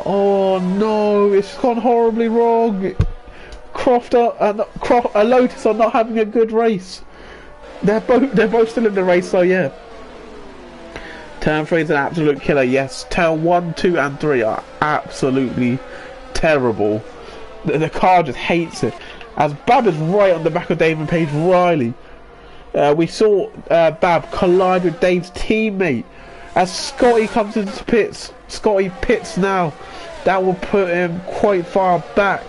Oh no, it's gone horribly wrong. Crofter and Lotus are not having a good race. They're both still in the race, so yeah. Turn 3 is an absolute killer, yes. Turn 1, 2 and 3 are absolutely terrible. The car just hates it. As Bab is right on the back of Dave and Paige Riley. We saw Bab collide with Dave's teammate. As Scotty comes into pits, Scotty pits now. That will put him quite far back.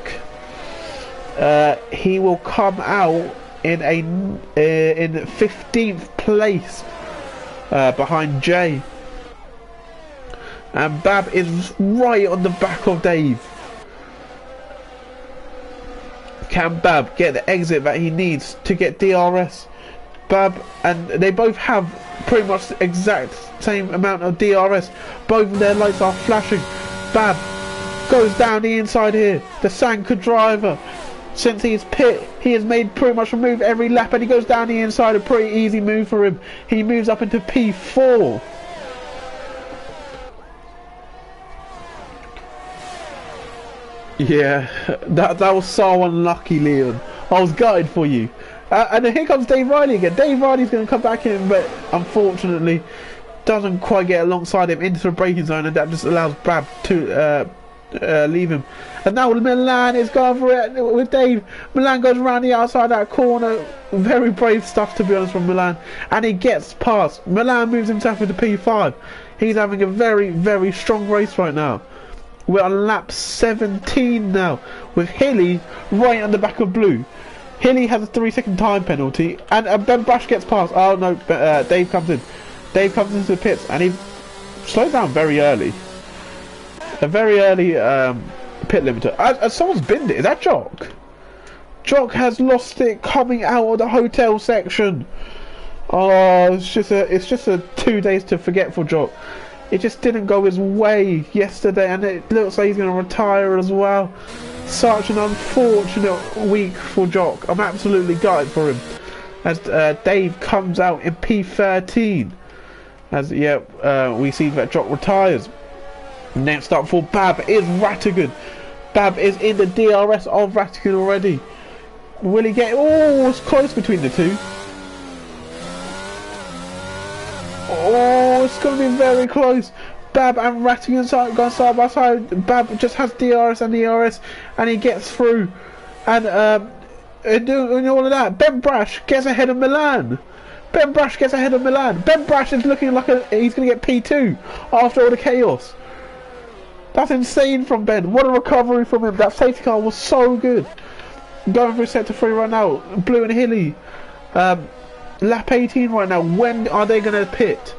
He will come out in 15th place behind Jay, and Bab is right on the back of Dave. Can Bab get the exit that he needs to get DRS? Bab, and they both have pretty much the exact same amount of DRS. Both of their lights are flashing. Bab goes down the inside here. The Sanka driver, since he's pit, he has made pretty much a move every lap, and he goes down the inside. A pretty easy move for him. He moves up into P4. Yeah, that was so unlucky, Leon. I was gutted for you. And then here comes Dave Riley again. Dave Riley's going to come back in, but unfortunately doesn't quite get alongside him into the braking zone, and that just allows Bab to leave him. And now Milan is going for it with Dave. Milan goes around the outside that corner. Very brave stuff, to be honest, from Milan. And he gets past. Milan moves himself into P5. He's having a very, very strong race right now. We're on lap 17 now, with Hilly right on the back of Blue. Hilly has a 3-second time penalty, and Ben Brash gets past. Oh no, Dave comes in. Dave comes into the pits, and he slows down very early. A very early pit limiter. Someone's binned it. Is that Jock? Jock has lost it coming out of the hotel section. Oh, it's just a 2 days to forget for Jock. It just didn't go his way yesterday, and it looks like he's going to retire as well. Such an unfortunate week for Jock. I'm absolutely gutted for him. As Dave comes out in P13. As we see that Jock retires. Next up for Bab is Rattigan. Bab is in the DRS of Rattigan already. Will he get... Oh, it's close between the two. Oh, it's going to be very close. Bab and Rattigan going side by side. Bab just has DRS and ERS, and he gets through. And doing all of that, Ben Brash gets ahead of Milan. Ben Brash gets ahead of Milan. Ben Brash is looking like he's going to get P2 after all the chaos. That's insane from Ben. What a recovery from him. That safety car was so good. Going through sector 3 right now. Blue and Hilly. Lap 18 right now. When are they going to pit?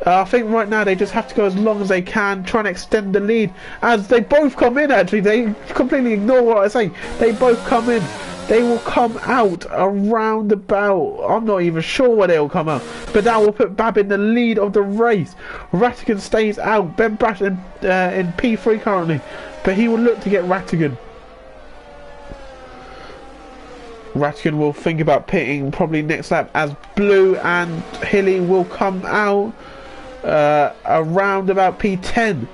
I think right now they just have to go as long as they can, try and extend the lead. As they both come in, actually. They completely ignore what I say. They both come in. They will come out around about... I'm not even sure where they will come out. But that will put Bab in the lead of the race. Rattigan stays out. Ben Brash in P3 currently. But he will look to get Rattigan. Rattigan will think about pitting probably next lap, as Blue and Hilly will come out around about P10.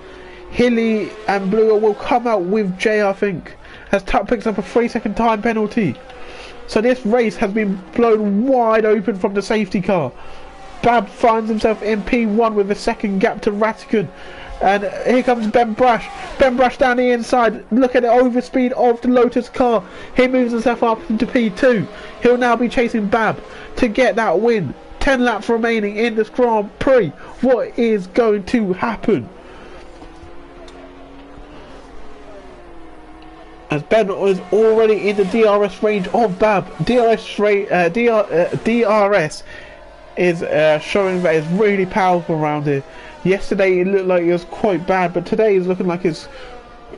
Hilly and Blue will come out with Jay, I think, as Tuck picks up a 3-second time penalty. So this race has been blown wide open from the safety car. Bab finds himself in P1 with a second gap to Rattigan. And here comes Ben Brash. Ben Brash down the inside. Look at the overspeed of the Lotus car. He moves himself up into P2. He'll now be chasing Bab to get that win. 10 laps remaining in this Grand Prix. What is going to happen? as Ben was already in the DRS range of Bab. DRS is showing that it's really powerful around here. Yesterday it looked like it was quite bad, but today it's looking like it's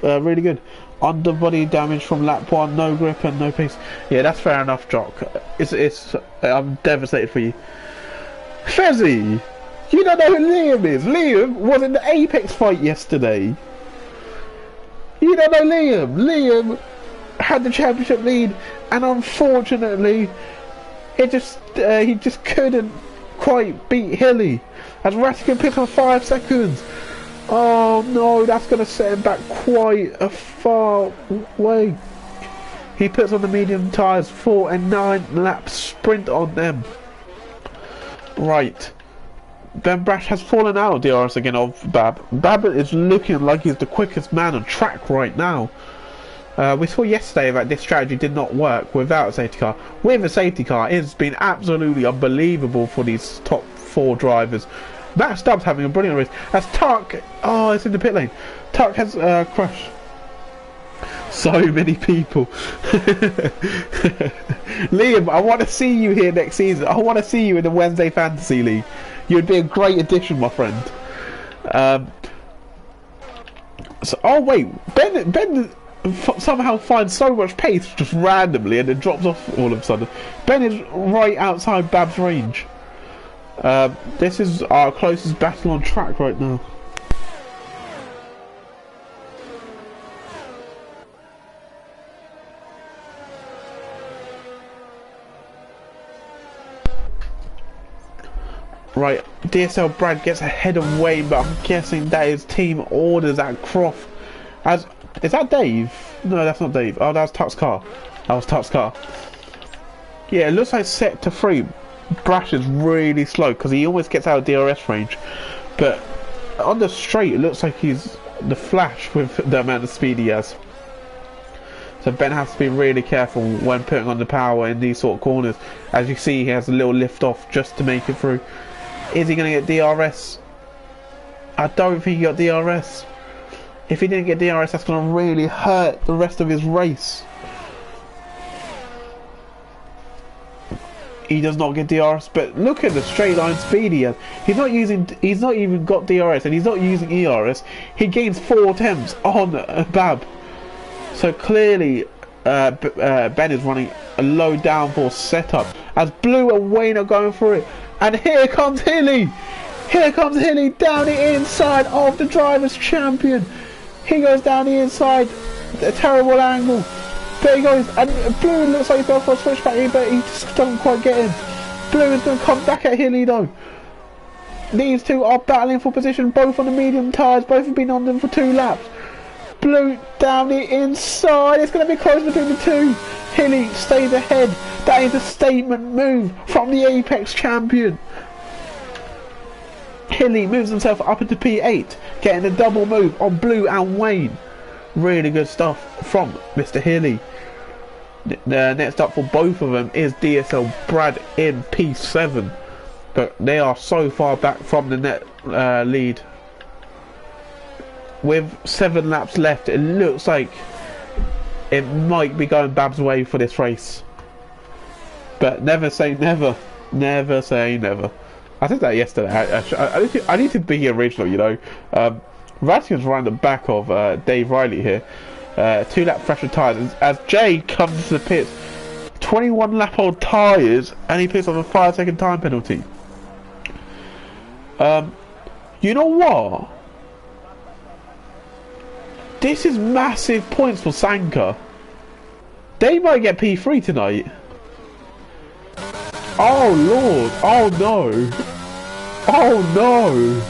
really good. Underbody damage from lap 1, no grip and no pace. Yeah, that's fair enough, Jock. I'm devastated for you. Fezzy, you don't know who Liam is. Liam was in the Apex fight yesterday. You don't know Liam. Liam had the championship lead, and unfortunately, he just couldn't quite beat Hilly. As Rattigan picks on 5 seconds. Oh no, that's going to set him back quite a far way. He puts on the medium tyres, 4 and 9 lap sprint on them. Right. Ben Brash has fallen out of DRS again of Bab. Bab is looking like he's the quickest man on track right now. We saw yesterday that this strategy did not work without a safety car. With a safety car, it's been absolutely unbelievable for these top 4 drivers. Matt Stubbs having a brilliant race. As Tuck, oh, it's in the pit lane. Tuck has crashed. So many people. Liam, I want to see you here next season. I want to see you in the Wednesday Fantasy League. You'd be a great addition, my friend. Oh wait, Ben somehow finds so much pace just randomly and then drops off all of a sudden. Ben is right outside Bab's range. This is our closest battle on track right now. Right, DSL Brad gets ahead of Wayne, but I'm guessing that is team orders at Croft. Is that Dave? No, that's not Dave. Oh, that's Tuck's car. That was Tuck's car. Yeah, it looks like sector 3. Brash is really slow because he always gets out of DRS range. But on the straight, it looks like he's the Flash with the amount of speed he has. So Ben has to be really careful when putting on the power in these sort of corners. As you see, he has a little lift off just to make it through. Is he going to get DRS? I don't think he got DRS. If he didn't get DRS, that's going to really hurt the rest of his race. He does not get DRS, but look at the straight line speed he has. He's not even got DRS, and he's not using ERS. He gains 4 attempts on Bab. So clearly, Ben is running a low downforce setup. As Blue and Wayne are going for it. And here comes Hilly! Here comes Hilly down the inside of the Drivers' Champion. He goes down the inside, a terrible angle. There he goes, and Blue looks like he's going for a switchback here, but he just doesn't quite get in. Blue is going to come back at Hilly though. These two are battling for position, both on the medium tyres, both have been on them for 2 laps. Blue down the inside, it's going to be close between the two. Hilly stays ahead. That is a statement move from the Apex champion. Hilly moves himself up into P8, getting a double move on Blue and Wayne. Really good stuff from Mr. Hilly. Next up for both of them is DSL Brad in P7, but they are so far back from the net lead. With 7 laps left, it looks like it might be going Bab's way for this race. But never say never. Never say never. I said that yesterday. I need to be original, you know. Rattigan's around the back of Dave Riley here. 2 lap fresher tyres. As Jay comes to the pits, 21 lap old tyres, and he pits on a 5-second time penalty. You know what? This is massive points for Sanka. They might get P3 tonight. Oh lord, oh no. Oh no.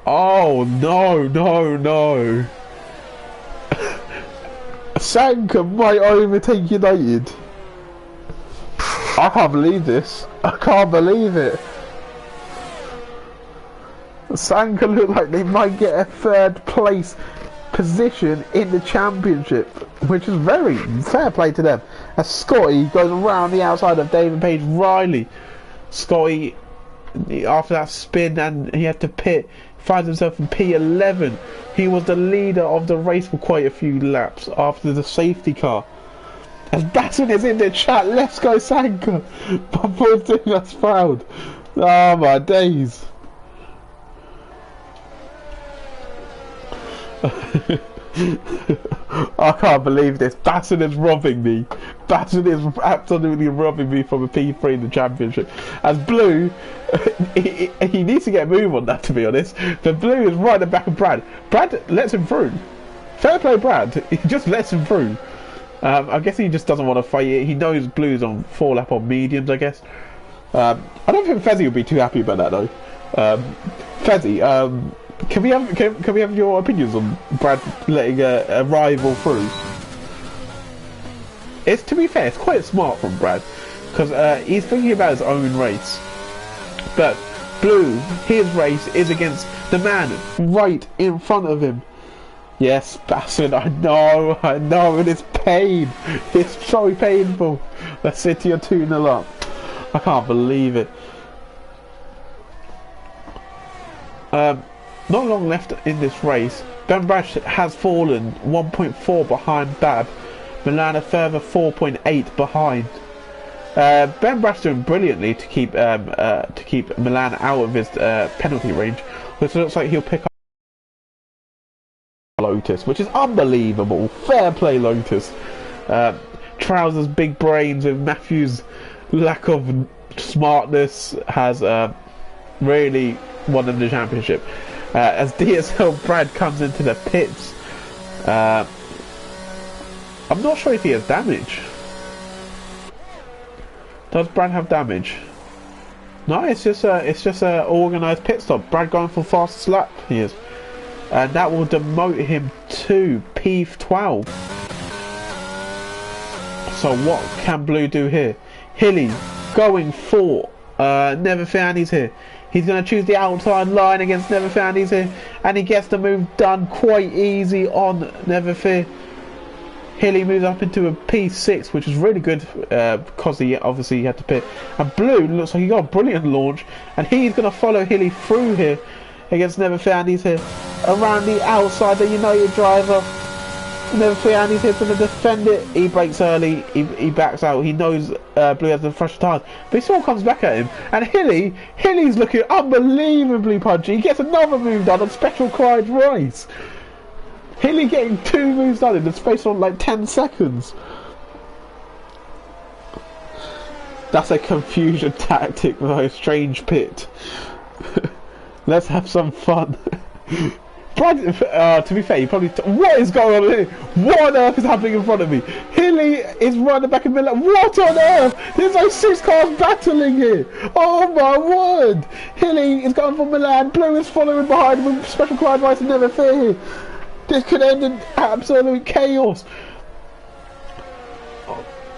Oh no, no, no. Sanka might overtake United. I can't believe this. I can't believe it. Sanka look like they might get a 3rd place position in the championship, which is very fair play to them. As Scotty goes around the outside of David Page Riley. Scotty, after that spin and he had to pit, finds himself in P11. He was the leader of the race for quite a few laps after the safety car. As Basson is in the chat, let's go Sanka! My boy's doing us proud. Oh my days. I can't believe this. Basson is robbing me. Basson is absolutely robbing me from a P3 in the championship. As Blue, he needs to get a move on that, to be honest. But Blue is right at the back of Brad. Brad lets him through. Fair play, Brad. He just lets him through. I guess he just doesn't want to fight it. He knows Blue's on 4 lap on mediums, I guess. I don't think Fezzy will be too happy about that though. Fezzy, can we have your opinions on Brad letting a rival through? It's, to be fair, it's quite smart from Brad, because he's thinking about his own race. But Blue, his race is against the man right in front of him. Yes, Basson, I know, and it's pain. It's so painful. The City are 2-0 up. I can't believe it. Not long left in this race. Ben Brash has fallen 1.4 behind Bab. Milan a further 4.8 behind. Ben Brash doing brilliantly to keep Milan out of his penalty range, which looks like he'll pick up Lotus, which is unbelievable. Fair play, Lotus. Trousers big brains with Matthew's lack of smartness has really won them the championship. As DSL Brad comes into the pits, I'm not sure if he has damage. Does Brad have damage? No, it's just a organised pit stop. Brad going for fastest lap. He is, and that will demote him to P12. So what can Blue do here? Hilly going for Never Fearney's here. He's going to choose the outside line against Never Fearney's here, and he gets the move done quite easy on Never Fear. Hilly moves up into a P6, which is really good because he obviously had to pit. And Blue looks like he got a brilliant launch, and he's going to follow Hilly through here against Never Fearney's here. Around the outside, the United driver. Never Fearney's here going to defend it. He breaks early, he backs out. He knows Blue has the fresh tires, but he still comes back at him. And Hilly's looking unbelievably punchy. He gets another move done on Special Clyde Rice. Hilly getting 2 moves done in the space of like 10 seconds. That's a confusion tactic with a strange pit. Let's have some fun. Brad, to be fair, he probably... what is going on here? What on earth is happening in front of me? Hilly is running back in the middle. What on earth? There's like 6 cars battling here. Oh my word. Hilly is going for Milan. Blue is following behind with Special Clyde Rice and Never Fear here. This could end in absolute chaos.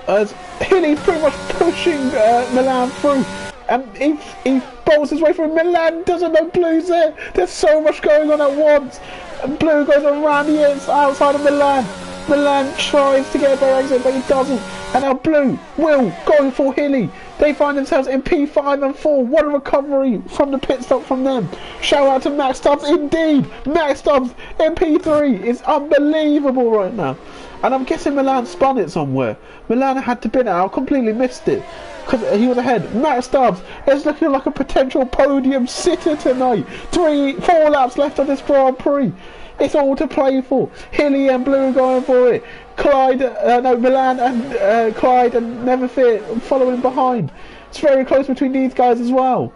As Hilly's pretty much pushing Milan through. And he bolts his way through. Milan doesn't know Blue's there. There's so much going on at once. And Blue goes around the outside of Milan. Milan tries to get a better exit, but he doesn't. And now Blue will go for Hilly. They find themselves in P5 and 4. What a recovery from the pit stop from them. Shout out to Max Stubbs. Indeed, Max Stubbs in P3 is unbelievable right now. And I'm guessing Milan spun it somewhere. Milan had to bin it. I completely missed it because he was ahead. Max Stubbs is looking like a potential podium sitter tonight. 4 laps left on this Grand Prix. It's all to play for. Hilly and Blue going for it. Milan and Clyde and Never Fear following behind. It's very close between these guys as well.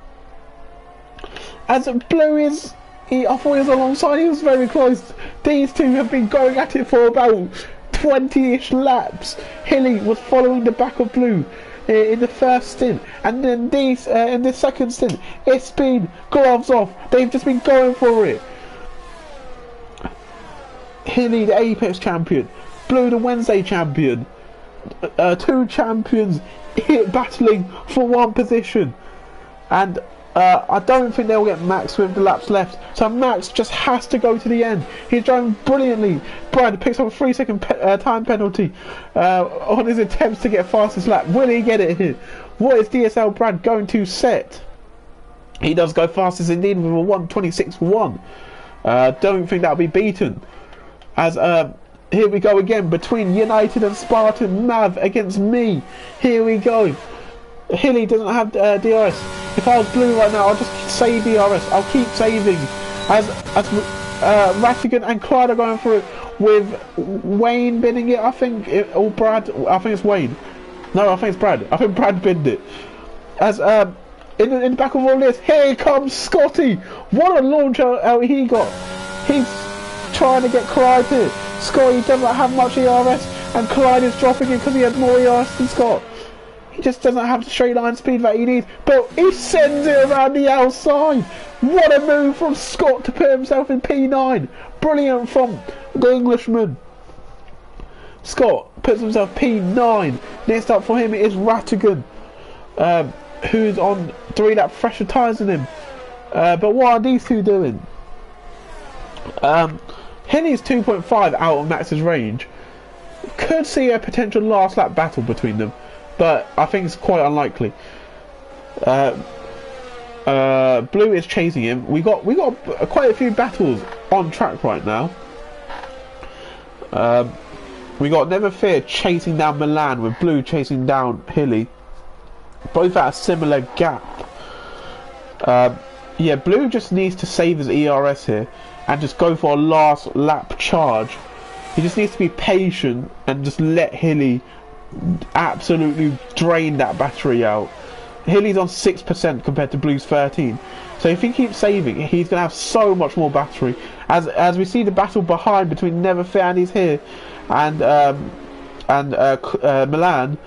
As Blue is... I thought he was alongside. He was very close. These two have been going at it for about 20-ish laps. Hilly was following the back of Blue in the first stint, and then these in the second stint, it's been gloves off. They've just been going for it. Hilly, the Apex champion, Blue, the Wednesday champion, 2 champions battling for 1 position, and I don't think they'll get Max with the laps left, so Max just has to go to the end. He's driving brilliantly. Brad picks up a 3-second time penalty on his attempts to get fastest lap. Will he get it here? What is DSL Brad going to set? He does go fastest indeed with a 1:26.1. Don't think that'll be beaten. As here we go again between United and Spartan. Mav against me. Here we go. Hilly doesn't have DRS. If I was blue right now, I'll just save DRS. I'll keep saving. As Rattigan and Clyde are going for it, with Wayne bidding it, I think, or Brad. I think it's Wayne. No, I think it's Brad. I think Brad bidded it. As in the back of all this, here comes Scotty. What a launch out he got. He's trying to get Clyde here. Scotty doesn't have much ERS, and Clyde is dropping it because he has more ERS than Scott. He just doesn't have the straight line speed that he needs, but he sends it around the outside. What a move from Scott to put himself in P9. Brilliant from the Englishman. Scott puts himself P9. Next up for him is Rattigan, who's on 3-lap fresher tyres than him. But what are these two doing? Henny's 2.5 out of Max's range. Could see a potential last lap battle between them, but I think it's quite unlikely. Blue is chasing him. We got quite a few battles on track right now. We got Never Fear chasing down Milan, with Blue chasing down Hilly. Both at a similar gap. Yeah, Blue just needs to save his ERS here and just go for a last lap charge. He just needs to be patient and just let Hilly absolutely drain that battery out. Hilly's on 6% compared to Blue's 13. So if he keeps saving, he's going to have so much more battery. As we see the battle behind between Never Fear and he's here, and Milan,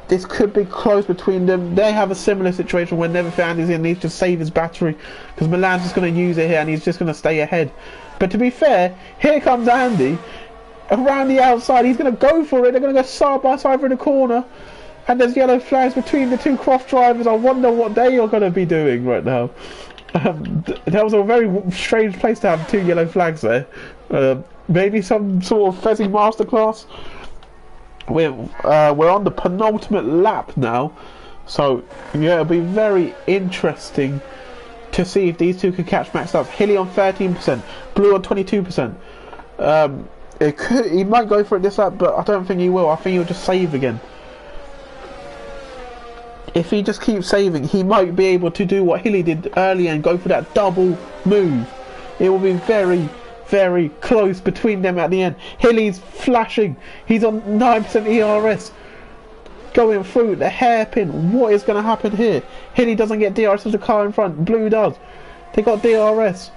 this could be close between them. They have a similar situation where Never Fear and he's in, needs to save his battery because Milan's just going to use it here and he's just going to stay ahead. But to be fair, here comes Andy around the outside. He's going to go for it. They're going to go side by side through the corner. And there's yellow flags between the two Croft drivers. I wonder what they are going to be doing right now. That was a very strange place to have two yellow flags there. Maybe some sort of Fezzy masterclass. We're on the penultimate lap now. So, yeah, it'll be very interesting to see if these two can catch Max up. Hilly on 13%, Blue on 22%. He might go for it this lap, but I don't think he will. I think he'll just save again. If he just keeps saving, he might be able to do what Hilly did earlier and go for that double move. It will be very, very close between them at the end. Hilly's flashing. He's on 9% ERS. Going through the hairpin. What is going to happen here? Hilly doesn't get DRS as the car in front. Blue does. They got DRS.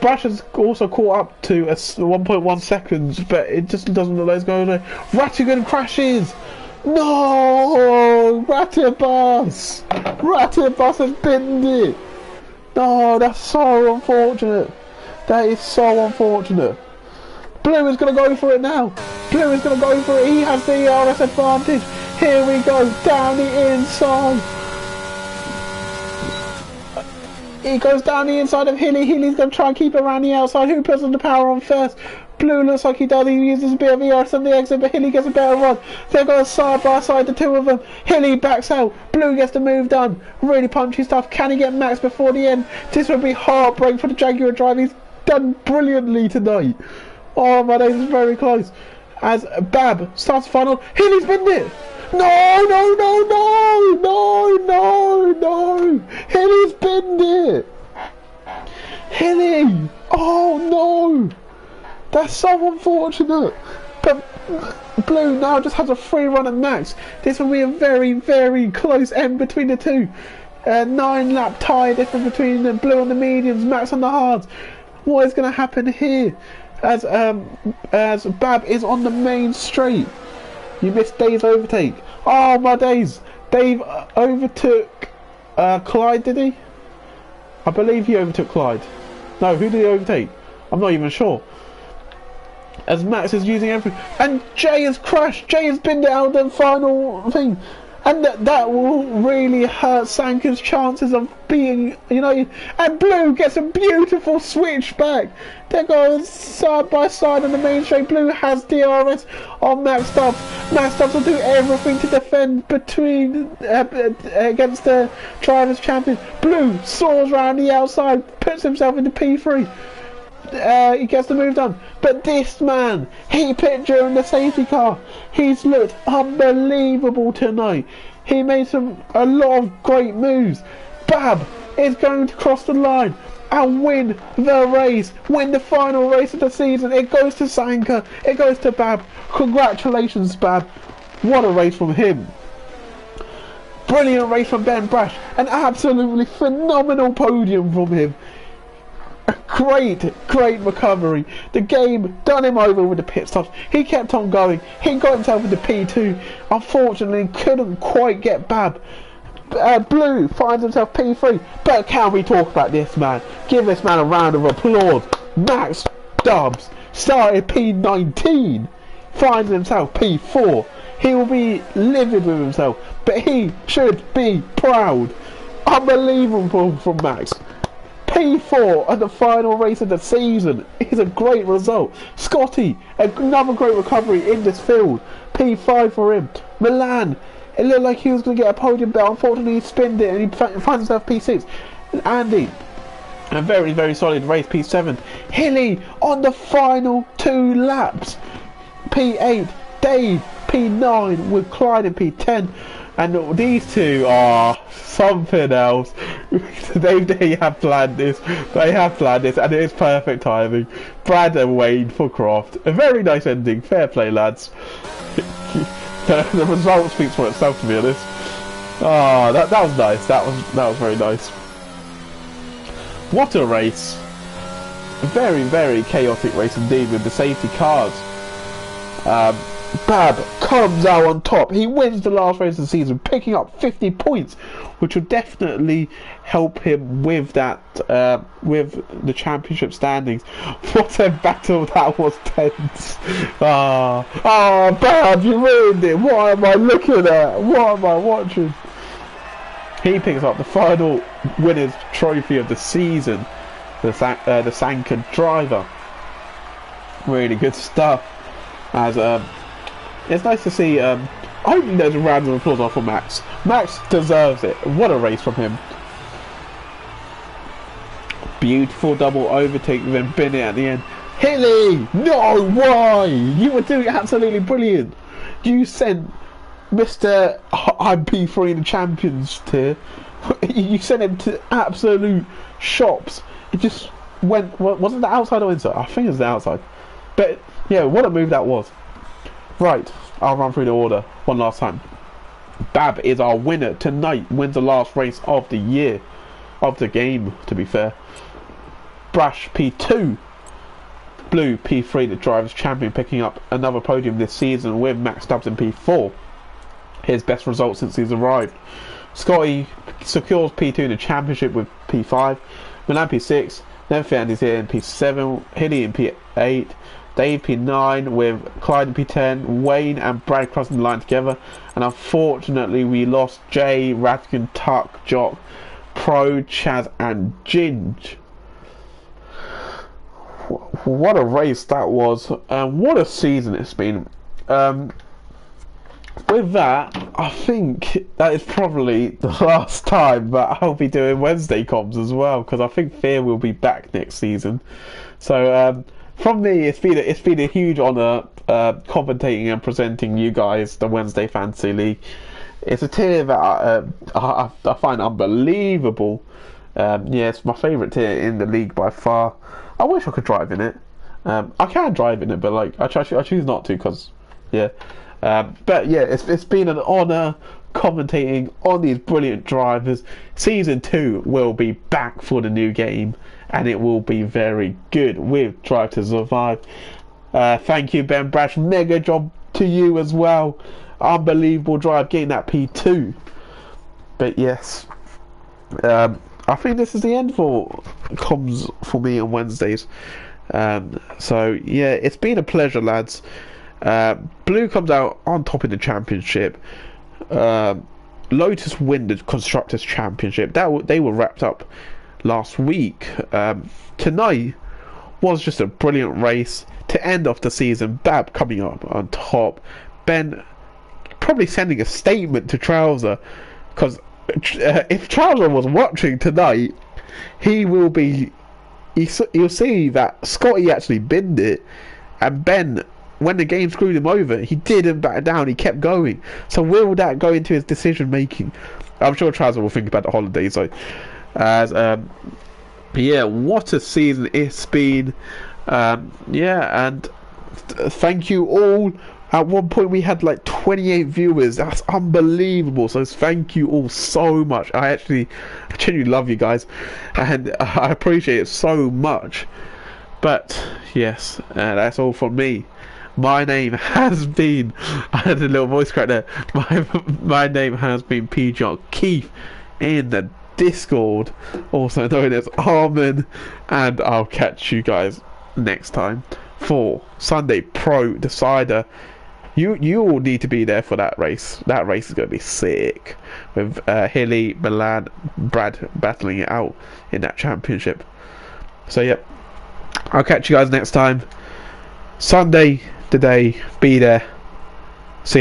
Brush has also caught up to 1.1 seconds, but it just doesn't look like it's going there. Rattigan crashes. No! Ratibus! Ratibus has binned it! No, that's so unfortunate. That is so unfortunate. Blue is going to go for it now. Blue is going to go for it. He has the ERS advantage. Here we go, down the inside. He goes down the inside of Hilly. Hilly's going to try and keep around the outside. Who puts on the power on first? Blue looks like he does. He uses a bit of ERS on the exit, but Hilly gets a better run. They're going side by side, the two of them. Hilly backs out. Blue gets the move done. Really punchy stuff. Can he get Max before the end? This would be heartbreak for the Jaguar driver. He's done brilliantly tonight. Oh my days, it's very close. As Bab starts final, Hilly's been it. No, no, no, no, no, no, no. Hilly's binned it. Hilly. Oh no. That's so unfortunate. But Blue now just has a free run at Max. This will be a very, very close end between the two. 9-lap tie difference between them. Blue on the mediums, Max on the hards. What is going to happen here? As Bab is on the main straight. You missed Dave's overtake. Oh my days. Dave overtook Clyde, did he? I believe he overtook Clyde. No, who did he overtake? I'm not even sure. As Max is using everything. And Jay has crashed. Jay has binned it out of the final thing. And that will really hurt Sanka's chances of being, and Blue gets a beautiful switch back. They go side by side on the main straight. Blue has DRS on Max Stubbs. Max Stubbs will do everything to defend against the Drivers' Champion. Blue soars around the outside, puts himself into P3. He gets the move done, but this man, he pit during the safety car. He's looked unbelievable tonight. He made a lot of great moves. Bab is going to cross the line and win the race, win the final race of the season. It goes to Sanka, it goes to Bab. Congratulations, Bab. What a race from him. Brilliant race from Ben Brash. An absolutely phenomenal podium from him. A great recovery. The game done him over with the pit stops. He kept on going. He got himself into P2. Unfortunately, couldn't quite get Bab. Blue finds himself P3. But can we talk about this man? Give this man a round of applause. Max Stubbs started P19. Finds himself P4. He will be livid with himself, but he should be proud. Unbelievable from Max. P4 at the final race of the season is a great result. Scotty, another great recovery in this field. P5 for him. Milan, it looked like he was going to get a podium belt. Unfortunately, he spinned it and he finds himself P6. And Andy, a very, very solid race, P7. Hilly on the final 2 laps. P8. Dave, P9 with Clyde in P10. And these two are something else. They have planned this. They have planned this, and it is perfect timing. Brad and Wayne for Croft. A very nice ending. Fair play, lads. The result speaks for itself, to be honest. Oh, that was nice. That was very nice. What a race! A very, very chaotic race indeed with the safety cars. Bab comes out on top. He wins the last race of the season, picking up 50 points, which will definitely help him with that, with the championship standings. What a battle that was tense. Bab, you ruined it. What am I looking at? What am I watching? He picks up the final winner's trophy of the season, the Sanka driver. Really good stuff. As it's nice to see. I hope there's a round of applause for Max. Max deserves it. What a race from him. Beautiful double overtake with him Bennett at the end. Hilly! No, why? You were doing absolutely brilliant. You sent Mr. I'm P3 in the champions tier. You sent him to absolute shops. It just went. Was it the outside or inside? I think it was the outside. But yeah, what a move that was. Right, I'll run through the order one last time. Bab is our winner tonight. Wins the last race of the year. Of the game, to be fair. Brash P2. Blue P3, the Drivers' Champion, picking up another podium this season with Max Stubbs in P4. His best result since he's arrived. Scotty secures P2 in the championship with P5. Milan P6. Then Andy's here in P7. Hilly in P8. Dave P9 with Clyde in P10, Wayne and Brad crossing the line together, and unfortunately we lost Jay, Ratkin, Tuck, Jock, Pro, Chaz and Ginge. What a race that was, and what a season it's been. With that, I think that is probably the last time that I'll be doing Wednesday comms as well, because I think Fear will be back next season. So from me, it's been a huge honour commentating and presenting you guys the Wednesday Fantasy League. It's a tier that I find unbelievable. Yeah, it's my favourite tier in the league by far. I wish I could drive in it. I can drive in it, but like I choose not to because yeah. But yeah, it's been an honour commentating on these brilliant drivers. Season 2 will be back for the new game, and it will be very good with Drive to Survive. Thank you, Ben Brash. Mega job to you as well. Unbelievable drive, getting that P2. But yes, I think this is the end for comms for me on Wednesdays. So yeah, it's been a pleasure, lads. Blue comes out on top in the championship. Lotus win the Constructors Championship. They were wrapped up last week. Tonight was just a brilliant race to end off the season. Bab coming up on top. Ben probably sending a statement to Trouser, because if Trouser was watching tonight, he'll see that Scotty actually binned it, and Ben, when the game screwed him over, he didn't back down, he kept going. So will that go into his decision making? I'm sure Trouser will think about the holidays. So yeah, what a season it's been. Yeah, and thank you all. At one point we had like 28 viewers. That's unbelievable. So thank you all so much. I genuinely love you guys, and I appreciate it so much. But yes, that's all from me. My name has been, I had a little voice crack there. My name has been PGR Keith in the Discord, also known as Armin, and I'll catch you guys next time for Sunday Pro Decider. You all need to be there for that race. That race is going to be sick, with Hilly, Milan, Brad battling it out in that championship. So yep, I'll catch you guys next time. Sunday today, be there. See you later.